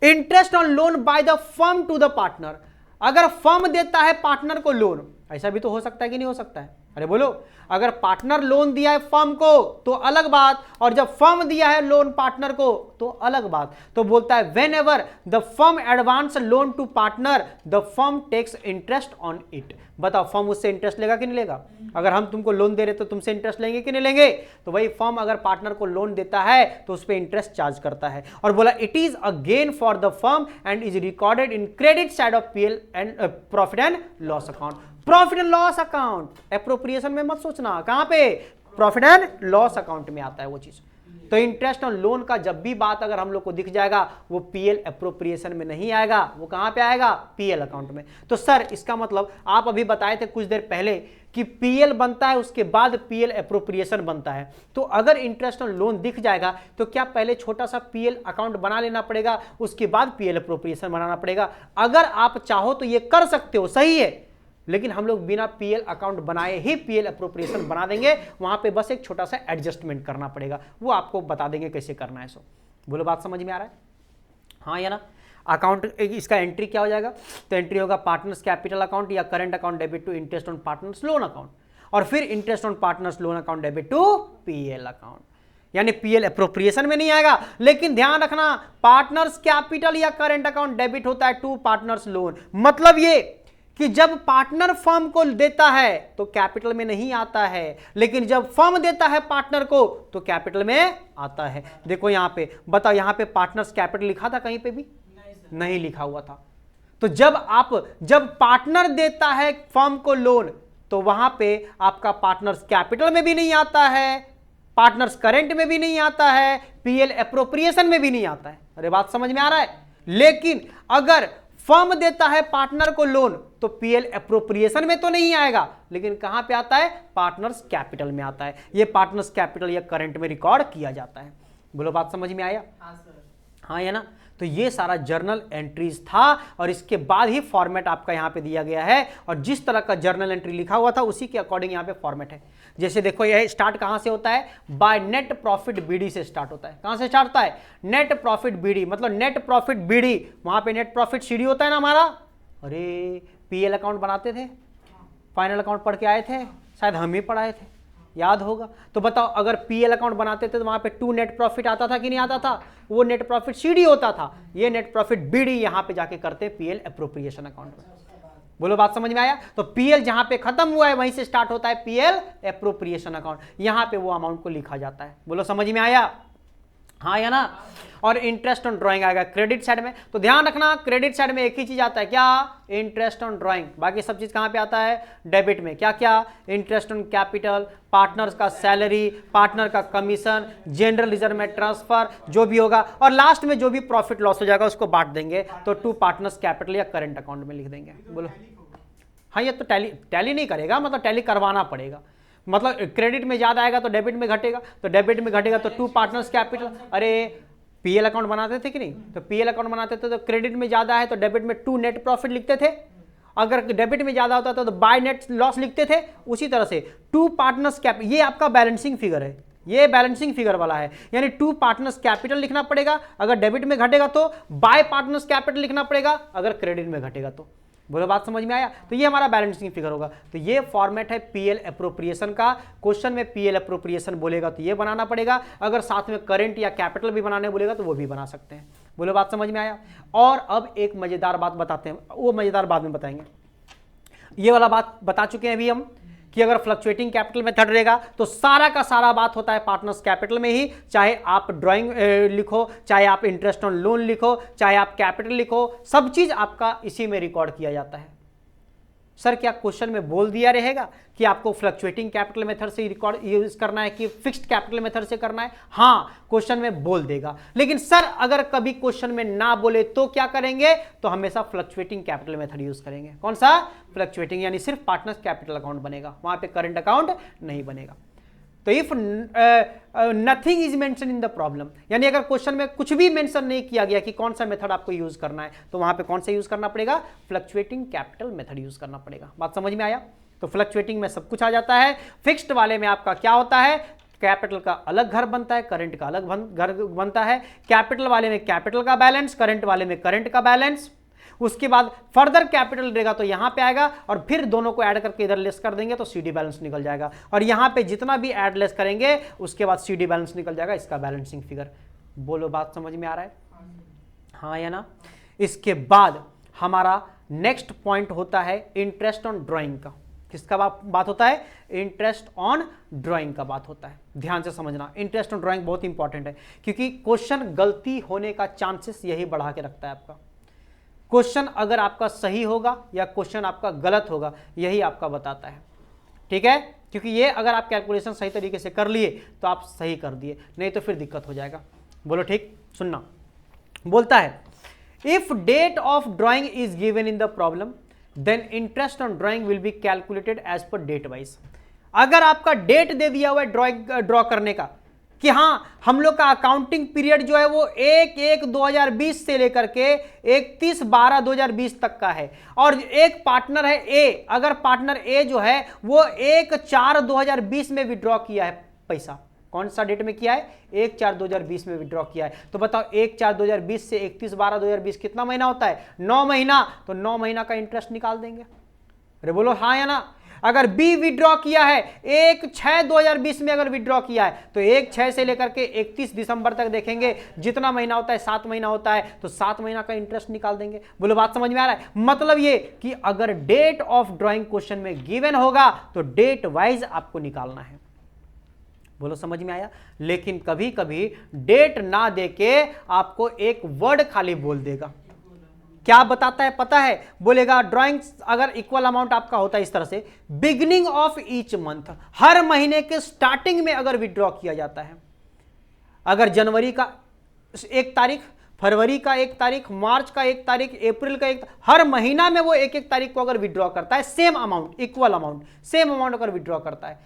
Interest on loan by the firm to the partner. अगर फर्म देता है पार्टनर को लोन, ऐसा भी तो हो सकता है कि नहीं हो सकता है? अरे बोलो, अगर पार्टनर लोन दिया है फर्म को तो अलग बात, और जब फर्म दिया है लोन पार्टनर को तो अलग बात। तो बोलता है whenever the firm advance loan to partner the firm takes interest on it. बताओ, फर्म उससे इंटरेस्ट लेगा कि नहीं लेगा? अगर हम तुमको लोन दे रहे तो तुमसे इंटरेस्ट लेंगे कि नहीं लेंगे? तो वही फर्म अगर पार्टनर को लोन देता है तो उस पर इंटरेस्ट चार्ज करता है। और बोला it is a gain for the firm and is recorded in credit side of PL and profit and loss account. Profit and loss account, appropriation में मत सोचना, कहां पे? प्रॉफिट एंड लॉस अकाउंट में आता है वो चीज। तो इंटरेस्ट ऑन लोन का जब भी बात अगर हम लोग को दिख जाएगा वो पीएल एप्रोप्रिएशन में नहीं आएगा, वो कहां पे आएगा? पीएल अकाउंट में। तो सर इसका मतलब आप अभी बताए थे कुछ देर पहले कि पीएल बनता है उसके बाद पीएल एप्रोप्रिएशन बनता है। तो अगर इंटरेस्ट ऑन लोन दिख जाएगा तो क्या पहले छोटा सा पीएल अकाउंट बना लेना पड़ेगा, उसके बाद पीएल एप्रोप्रिएशन बनाना पड़ेगा? अगर आप चाहो तो ये कर सकते हो, सही है, लेकिन हम लोग बिना पीएल अकाउंट बनाए ही पीएल एप्रोप्रिएशन बना देंगे। वहां पे बस एक छोटा सा एडजस्टमेंट करना पड़ेगा, वो आपको बता देंगे कैसे करना है। सो बोलो, बात समझ में आ रहा है? हाँ या ना? अकाउंट इसका एंट्री क्या हो जाएगा? तो एंट्री होगा पार्टनर्स कैपिटल अकाउंट या current account debit to interest on partners loan account, और फिर interest on partners loan account debit to PL account. यानी पीएल एप्रोप्रिएशन में नहीं आएगा, लेकिन ध्यान रखना पार्टनर्स कैपिटल या करंट अकाउंट डेबिट होता है टू पार्टनर्स लोन। मतलब ये कि जब पार्टनर फर्म को देता है तो कैपिटल में नहीं आता है, लेकिन जब फर्म देता है पार्टनर को तो कैपिटल में आता है। देखो यहां पे बताओ, यहां पे पार्टनर्स कैपिटल लिखा था कहीं पे भी? नहीं लिखा हुआ था। तो जब पार्टनर देता है फर्म को लोन तो वहां पे आपका पार्टनर्स कैपिटल में भी नहीं आता है, पार्टनर्स करेंट में भी नहीं आता है, पीएल एप्रोप्रिएशन में भी नहीं आता है। अरे बात समझ में आ रहा है? लेकिन अगर फर्म देता है पार्टनर को लोन तो पीएल एप्रोप्रिएशन में तो नहीं आएगा, लेकिन कहां पे आता है? पार्टनर्स कैपिटल में आता है। ये पार्टनर्स कैपिटल या करंट में रिकॉर्ड किया जाता है। बोलो, बात समझ में आया? हाँ या ना? तो ये सारा जर्नल एंट्रीज था और इसके बाद ही फॉर्मेट आपका यहां पे दिया गया है, और जिस तरह का जर्नल एंट्री लिखा हुआ था उसी के अकॉर्डिंग यहां पे फॉर्मेट है। जैसे देखो, यह स्टार्ट कहां से होता है? बाय नेट प्रॉफिट बीडी से स्टार्ट होता है। कहां से स्टार्ट होता है? नेट प्रॉफिट बीडी, मतलब नेट प्रॉफिट बीडी, वहां पे नेट प्रॉफिट सीडी होता है ना हमारा। अरे पीएल अकाउंट बनाते थे, फाइनल अकाउंट पढ़ के आए थे, शायद हम ही पढ़ाए थे, याद होगा। तो बताओ, अगर पीएल अकाउंट बनाते थे तो वहां पे टू नेट प्रॉफिट आता था कि नहीं आता था? वो नेट प्रॉफिट सीडी होता था, ये नेट प्रॉफिट बीडी यहां पे जाके करते हैं पीएल एप्रोप्रिएशन अकाउंट में। बोलो, बात समझ में आया? तो पीएल जहां पे खत्म हुआ है वहीं से स्टार्ट होता है पीएल एप्रोप्रिएशन अकाउंट, यहां पे वो अमाउंट को लिखा जाता है। बोलो, समझ में आया? हाँ या ना? और इंटरेस्ट ऑन ड्राइंग आएगा क्रेडिट साइड में। तो ध्यान रखना, क्रेडिट साइड में एक ही चीज आता है, क्या? Interest on drawing. बाकी सब चीज कहां पे आता है? डेबिट में। क्या क्या? इंटरेस्ट ऑन कैपिटल, पार्टनर्स का सैलरी, पार्टनर का कमीशन, जनरल रिजर्व में ट्रांसफर, जो भी होगा, और लास्ट में जो भी प्रॉफिट लॉस हो जाएगा उसको बांट देंगे, तो टू पार्टनर्स कैपिटल या करंट अकाउंट में लिख देंगे। बोलो, हाँ ये तो टैली नहीं करेगा, मतलब टैली करवाना पड़ेगा। मतलब क्रेडिट में ज्यादा आएगा तो डेबिट में घटेगा, तो डेबिट में घटेगा तो टू पार्टनर्स कैपिटल। अरे पीएल अकाउंट बनाते थे कि नहीं? तो पीएल अकाउंट बनाते थे तो क्रेडिट में ज्यादा है तो डेबिट में टू नेट प्रॉफिट लिखते थे, अगर डेबिट में ज्यादा होता था तो बाय नेट लॉस लिखते थे। उसी तरह से टू पार्टनर्स कैपिटल, ये आपका बैलेंसिंग फिगर है, ये बैलेंसिंग फिगर वाला है, यानी टू पार्टनर्स कैपिटल लिखना पड़ेगा अगर डेबिट में घटेगा, तो बाय पार्टनर्स कैपिटल लिखना पड़ेगा अगर क्रेडिट में घटेगा तो। बोलो, बात समझ में आया? तो ये हमारा बैलेंसिंग फिगर होगा। तो ये फॉर्मेट है पीएल एप्रोप्रिएशन का। क्वेश्चन में पीएल एप्रोप्रिएशन बोलेगा तो ये बनाना पड़ेगा, अगर साथ में करंट या कैपिटल भी बनाने बोलेगा तो वो भी बना सकते हैं। बोलो, बात समझ में आया? और अब एक मजेदार बात बताते हैं, वो मजेदार बाद में बताएंगे। ये वाला बात बता चुके हैं अभी हम कि अगर फ्लक्चुएटिंग कैपिटल मेथड रहेगा तो सारा का सारा बात होता है पार्टनर्स कैपिटल में ही, चाहे आप ड्राइंग लिखो, चाहे आप इंटरेस्ट ऑन लोन लिखो, चाहे आप कैपिटल लिखो, सब चीज आपका इसी में रिकॉर्ड किया जाता है। सर क्या क्वेश्चन में बोल दिया रहेगा कि आपको फ्लक्चुएटिंग कैपिटल मेथड से रिकॉर्ड यूज करना है कि फिक्स्ड कैपिटल मेथड से करना है? हाँ, क्वेश्चन में बोल देगा। लेकिन सर अगर कभी क्वेश्चन में ना बोले तो क्या करेंगे? तो हमेशा फ्लक्चुएटिंग कैपिटल मेथड यूज करेंगे। कौन सा? फ्लक्चुएटिंग, यानी सिर्फ पार्टनर्स कैपिटल अकाउंट बनेगा, वहां पे करंट अकाउंट नहीं बनेगा। तो if nothing is mention in the problem, यानी अगर क्वेश्चन में कुछ भी मेंशन नहीं किया गया कि कौन सा मेथड आपको यूज करना है, तो वहां पे कौन सा यूज करना पड़ेगा? फ्लक्चुएटिंग कैपिटल मेथड यूज करना पड़ेगा। बात समझ में आया? तो फ्लक्चुएटिंग में सब कुछ आ जाता है। फिक्स्ड वाले में आपका क्या होता है? कैपिटल का अलग घर बनता है, करंट का अलग घर बनता है। कैपिटल वाले में कैपिटल का बैलेंस, करंट वाले में करंट का बैलेंस। उसके बाद फर्दर कैपिटल रहेगा तो यहां पे आएगा और फिर दोनों को ऐड करके इधर लेस कर देंगे तो सीडी बैलेंस निकल जाएगा, और यहां पे जितना भी ऐड लेस करेंगे उसके बाद सीडी बैलेंस निकल जाएगा, इसका बैलेंसिंग फिगर। बोलो बात समझ में आ रहा है? हाँ या ना? इसके बाद हमारा नेक्स्ट पॉइंट होता है इंटरेस्ट ऑन ड्राइंग का। किसका बात होता है? इंटरेस्ट ऑन ड्राइंग का बात होता है। ध्यान से समझना, इंटरेस्ट ऑन ड्राइंग बहुत इंपॉर्टेंट है, क्योंकि क्वेश्चन गलती होने का चांसेस यही बढ़ा के रखता है आपका। क्वेश्चन अगर आपका सही होगा या क्वेश्चन आपका गलत होगा, यही आपका बताता है। ठीक है, क्योंकि ये अगर आप कैलकुलेशन सही तरीके से कर लिए तो आप सही कर दिए, नहीं तो फिर दिक्कत हो जाएगा। बोलो ठीक। सुनना, बोलता है if date of drawing is given in the problem then interest on drawing will be calculated as per date wise. अगर आपका डेट दे दिया हुआ है ड्रॉ करने का कि हाँ हम लोग का अकाउंटिंग पीरियड जो है वो 1/1/2020 से लेकर के 31/12/2020 तक का है, और एक पार्टनर है ए, अगर पार्टनर ए जो है वो 1/4/2020 में विड्रॉ किया है पैसा, कौन सा डेट में किया है? 1/4/2020 में विड्रॉ किया है, तो बताओ 1/4/2020 से 31/12/2020 कितना महीना होता है? 9 महीना, तो 9 महीना का इंटरेस्ट निकाल देंगे। अरे बोलो हाँ या ना? अगर बी विड्रॉ किया है 1/6/2020 में, अगर विड्रॉ किया है तो 1/6 से लेकर के 31 दिसंबर तक देखेंगे, जितना महीना होता है 7 महीना होता है, तो 7 महीना का इंटरेस्ट निकाल देंगे। बोलो बात समझ में आ रहा है? मतलब ये कि अगर डेट ऑफ ड्राइंग क्वेश्चन में गिवन होगा तो डेट वाइज आपको निकालना है। बोलो समझ में आया? लेकिन कभी कभी डेट ना देके आपको एक वर्ड खाली बोल देगा। क्या बताता है पता है? बोलेगा ड्राइंग अगर इक्वल अमाउंट आपका होता है इस तरह से, बिगिनिंग ऑफ ईच मंथ, हर महीने के स्टार्टिंग में अगर विड्रॉ किया जाता है, अगर जनवरी का 1 तारीख, फरवरी का 1 तारीख, मार्च का 1 तारीख, अप्रैल का 1, हर महीना में वो 1-1 तारीख को अगर विड्रॉ करता है, same amount, equal amount, same amount अगर विड्रॉ करता है,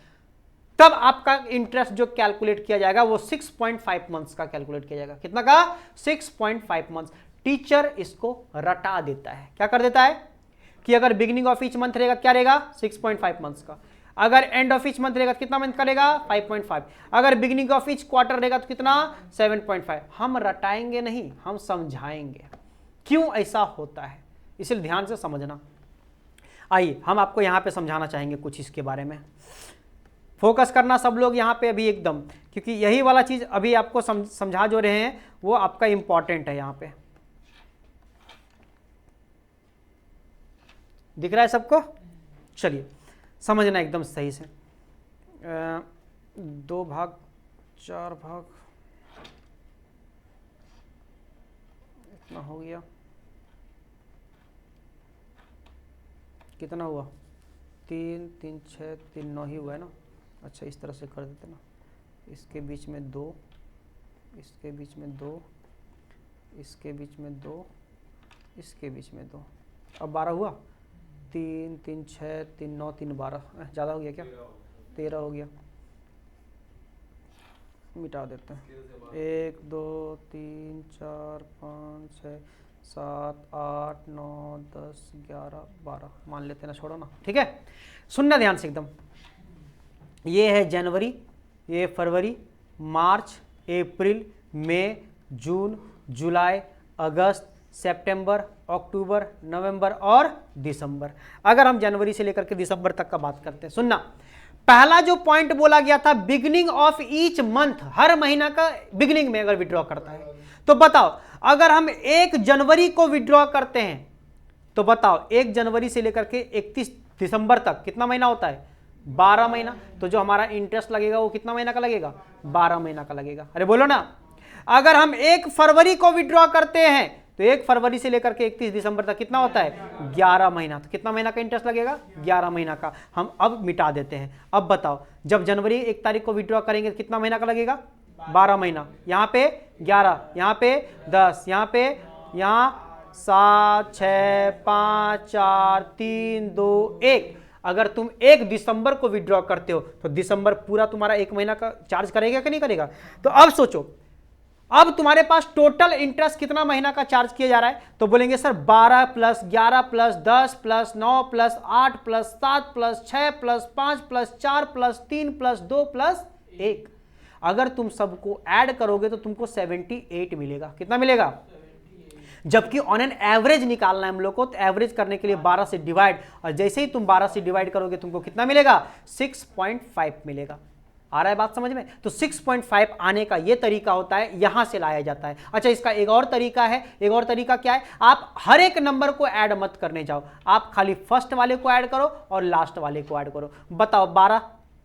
तब आपका इंटरेस्ट जो कैलकुलेट किया जाएगा वो 6.5 मंथ्स का कैलकुलेट किया जाएगा। कितना का? 6.5 मंथ्स। टीचर इसको रटा देता है, क्या कर देता है कि अगर बिगिनिंग ऑफ ईच मंथ रहेगा क्या रहेगा? 6.5 मंथ्स का, अगर एंड ऑफ ईच मंथ रहेगा तो कितना मंथ करेगा? 5.5, अगर बिगिनिंग ऑफ ईच क्वार्टर रहेगा तो कितना? 7.5। हम रटाएंगे नहीं, हम समझाएंगे क्यों ऐसा होता है, इसलिए ध्यान से समझना। आइए हम आपको यहां पे समझाना चाहेंगे कुछ इसके बारे में। फोकस करना सब लोग यहाँ पे अभी एकदम, क्योंकि यही वाला चीज अभी आपको समझा जो रहे हैं वो आपका इंपॉर्टेंट है। यहाँ पे दिख रहा है सबको? चलिए समझना एकदम सही से। 2 भाग 4 भाग इतना हो गया, कितना हुआ? 3 3 6 3 9 ही हुआ है ना? अच्छा इस तरह से कर देते ना, इसके बीच में 2, इसके बीच में 2, इसके बीच में 2, इसके बीच में 2, अब 12 हुआ। 3 3 6 3 9 3 12, ज़्यादा हो गया क्या? 13 हो गया, मिटा देते हैं। 1 2 3 4 5 6 7 8 9 10 11 12 मान लेते ना, छोड़ो ना। ठीक है, सुनना ध्यान से एकदम। ये है जनवरी, ये फरवरी, मार्च, अप्रैल, मई, जून, जुलाई, अगस्त, सितंबर, अक्टूबर, नवंबर और दिसंबर। अगर हम जनवरी से लेकर के दिसंबर तक का बात करते हैं, सुनना, पहला जो पॉइंट बोला गया था बिगिनिंग ऑफ ईच मंथ, हर महीना का बिगिनिंग में अगर विड्रॉ करता है, तो बताओ अगर हम 1 जनवरी को विड्रॉ करते हैं तो बताओ 1 जनवरी से लेकर के 31 दिसंबर तक कितना महीना होता है? 12 महीना। तो जो हमारा इंटरेस्ट लगेगा वो कितना महीना का लगेगा? 12 महीना का लगेगा। अरे बोलो ना। अगर हम 1 फरवरी को विड्रॉ करते हैं तो 1 फरवरी से लेकर के 31 दिसंबर तक कितना होता है? 11 महीना। तो कितना महीना का इंटरेस्ट लगेगा? 11 महीना का। हम अब मिटा देते हैं। अब बताओ जब जनवरी 1 तारीख को विड्रॉ करेंगे तो कितना महीना का लगेगा? 12 महीना। यहाँ पे 11, यहाँ पे 10, यहाँ पे, यहाँ 7 6 5 4 3 2 1। अगर तुम 1 दिसंबर को विड्रॉ करते हो तो दिसंबर पूरा तुम्हारा 1 महीना का चार्ज करेगा कि नहीं करेगा? तो अब सोचो, अब तुम्हारे पास टोटल इंटरेस्ट कितना महीना का चार्ज किया जा रहा है? तो बोलेंगे sir 12 plus 11 plus 10 plus 9 plus 8 plus 7 plus 6 plus 5 plus 4 plus 3 plus 2 plus 1। अगर तुम सबको ऐड करोगे तो तुमको 78 मिलेगा। कितना मिलेगा? जबकि ऑन एन एवरेज निकालना है हम लोग को, तो एवरेज करने के लिए 12 से डिवाइड, और जैसे ही तुम 12 से डिवाइड करोगे तुमको कितना मिलेगा? 6.5 मिलेगा। आ रहा है बात समझ में? तो 6.5 आने का ये तरीका होता है, यहां से लाया जाता है। अच्छा, इसका एक और तरीका है। एक और तरीका क्या है? आप हर एक नंबर को ऐड मत करने जाओ, आप खाली फर्स्ट वाले को ऐड करो और लास्ट वाले को ऐड करो। बताओ 12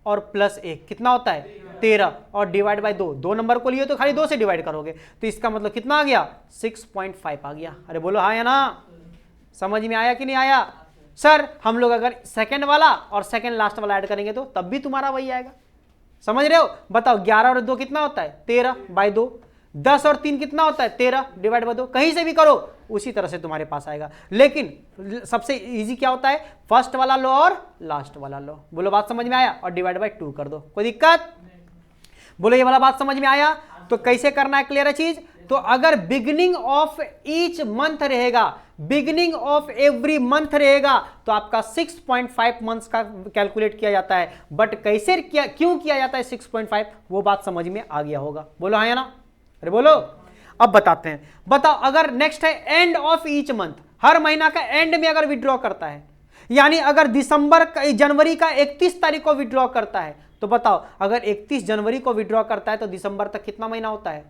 और प्लस 1 कितना होता है? 13, और डिवाइड बाय 2, 2 नंबर को लिए तो खाली 2 से डिवाइड करोगे, तो इसका मतलब कितना आ गया? 6.5 आ गया। अरे बोलो हाँ या ना? समझ में आया कि नहीं आया? सर हम लोग अगर सेकंड वाला और सेकंड लास्ट वाला ऐड करेंगे तो तब भी तुम्हारा वही आएगा। समझ रहे हो? बताओ 11 और 2 कितना होता है? 13 बाय 2। 10 और 3 कितना होता है? 13 डिवाइड बाय 2। कहीं से भी करो उसी तरह से तुम्हारे पास आएगा। लेकिन सबसे इजी क्या होता है? फर्स्ट वाला लो और लास्ट वाला लो। बोलो बात समझ में आया? और डिवाइड बाय 2 कर दो, कोई दिक्कत? बोलो ये वाला बात समझ में आया? तो कैसे करना है क्लियर है चीज? तो अगर बिगिनिंग ऑफ ईच मंथ रहेगा, बिगिनिंग ऑफ एवरी मंथ रहेगा, तो आपका 6.5 मंथ्स का कैलकुलेट किया जाता है। बट कैसे किया, क्यों किया जाता है 6.5, वो बात समझ में आ गया होगा। बोलो हाँ या ना? अरे बोलो। अब बताते हैं। बताओ अगर नेक्स्ट है एंड ऑफ ईच मंथ, हर महीना का एंड में अगर विड्रॉ करता है, यानी अगर जनवरी का 31 तारीख को विड्रॉ करता है, तो बताओ अगर 31 जनवरी को विड्रॉ करता है तो दिसंबर तक कितना महीना होता है?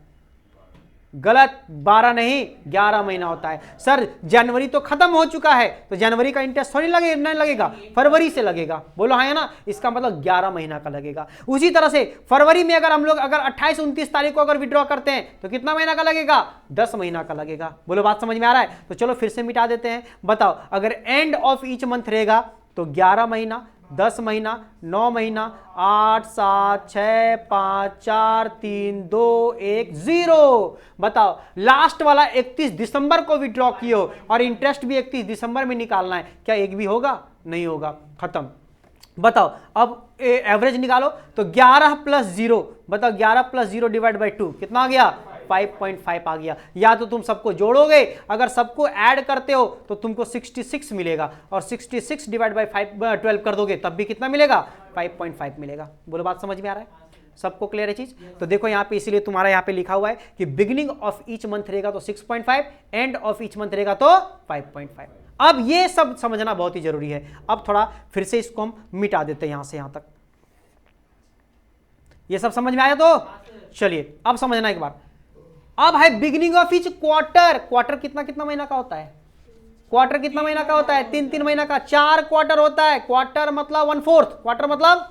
गलत, 12 नहीं 11 महीना होता है। सर जनवरी तो खत्म हो चुका है, तो जनवरी का इंटरेस्ट थोड़ी नहीं लगेगा, फरवरी से लगेगा। बोलो हाँ है ना? इसका मतलब 11 महीना का लगेगा। उसी तरह से फरवरी में अगर हम लोग अगर 28-29 तारीख को अगर विड्रॉ करते हैं तो कितना महीना का लगेगा? 10 महीना का लगेगा। बोलो बात समझ में आ रहा है? तो चलो फिर से मिटा देते हैं। बताओ अगर एंड ऑफ ईच मंथ रहेगा तो 11 महीना, 10 महीना, 9 महीना, 8, 7, 6, 5, 4, 3, 2, 1, 0। बताओ लास्ट वाला 31 दिसंबर को विड्रॉ किए हो और इंटरेस्ट भी 31 दिसंबर में निकालना है, क्या एक भी होगा? नहीं होगा, खत्म। बताओ अब एवरेज निकालो, तो 11 + 0, बताओ 11 + 0 डिवाइड बाई 2 कितना आ गया? 5.5 आ गया। या तो तुम सबको जोड़ोगे, अगर सबको ऐड करते हो तो तुमको 66 मिलेगा, और 66 डिवाइड बाई 12 कर दोगे तब भी कितना मिलेगा? 5.5 मिलेगा। बोलो बात समझ में आ रहा है? सबको क्लियर है चीज? तो देखो यहाँ पे इसीलिए तुम्हारा यहाँ पे लिखा हुआ है कि बिगिनिंग ऑफ ईच मंथ रहेगा तो 6.5, एंड ऑफ ईच मंथ रहेगा तो 5.5। अब ये सब समझना बहुत ही जरूरी है। अब थोड़ा फिर से इसको हम मिटा देते हैं यहां से यहां तक। ये सब समझ में आया? तो चलिए अब समझना एक बार। अब है beginning of each quarter. Quarter कितना कितना महीना का होता है? क्वार्टर कितना महीना का होता है? 3-3 महीना का, 4 क्वार्टर होता है। क्वार्टर मतलब 1/4, क्वार्टर मतलब,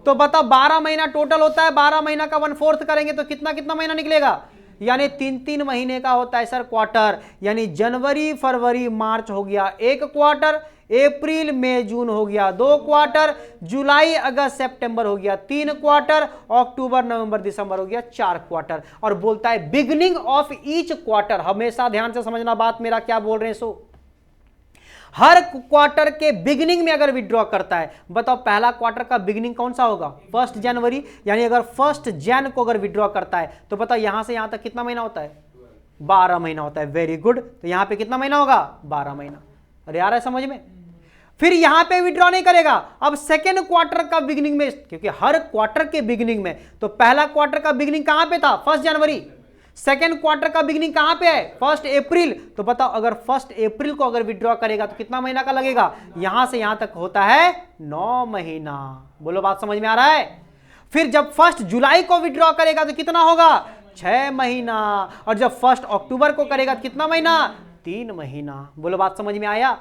तो बताओ 12 महीना टोटल होता है, 12 महीना का 1/4 करेंगे तो कितना कितना महीना निकलेगा? यानी 3-3 महीने का होता है सर क्वार्टर। यानी जनवरी फरवरी मार्च हो गया 1 क्वार्टर, अप्रैल मई जून हो गया 2 क्वार्टर, जुलाई अगस्त सितंबर हो गया 3 क्वार्टर, अक्टूबर नवंबर दिसंबर हो गया 4 क्वार्टर। और बोलता है बिगिनिंग ऑफ ईच क्वार्टर। हमेशा ध्यान से समझना बात, मेरा क्या बोल रहे हैं सो। हर क्वार्टर के बिगिनिंग में अगर विड्रॉ करता है, बताओ पहला क्वार्टर का बिगिनिंग कौन सा होगा? 1 जनवरी। यानी अगर 1 जन को अगर विड्रॉ करता है तो बताओ यहां से यहां तक कितना महीना होता है? 12 महीना होता है। Very good. तो यहां पे कितना महीना होगा? 12 महीना। अरे आ रहा है समझ में? फिर यहां पे विड्रॉ नहीं करेगा। अब सेकेंड क्वार्टर का बिगिनिंग में, क्योंकि हर क्वार्टर के बिगिनिंग में, तो पहला क्वार्टर का बिगिनिंग कहां पे था? 1 जनवरी। सेकेंड क्वार्टर का बिगिनिंग कहां पे है? 1 अप्रैल। तो बताओ अगर 1 अप्रैल को अगर विड्रॉ करेगा तो कितना महीना का लगेगा? यहां से यहां तक होता है 9 महीना। बोलो बात समझ में आ रहा है? फिर जब 1 जुलाई को विड्रॉ करेगा तो कितना होगा? 6 महीना। और जब 1 अक्टूबर को करेगा तो कितना महीना? 3 महीना। बोलो बात समझ में आया?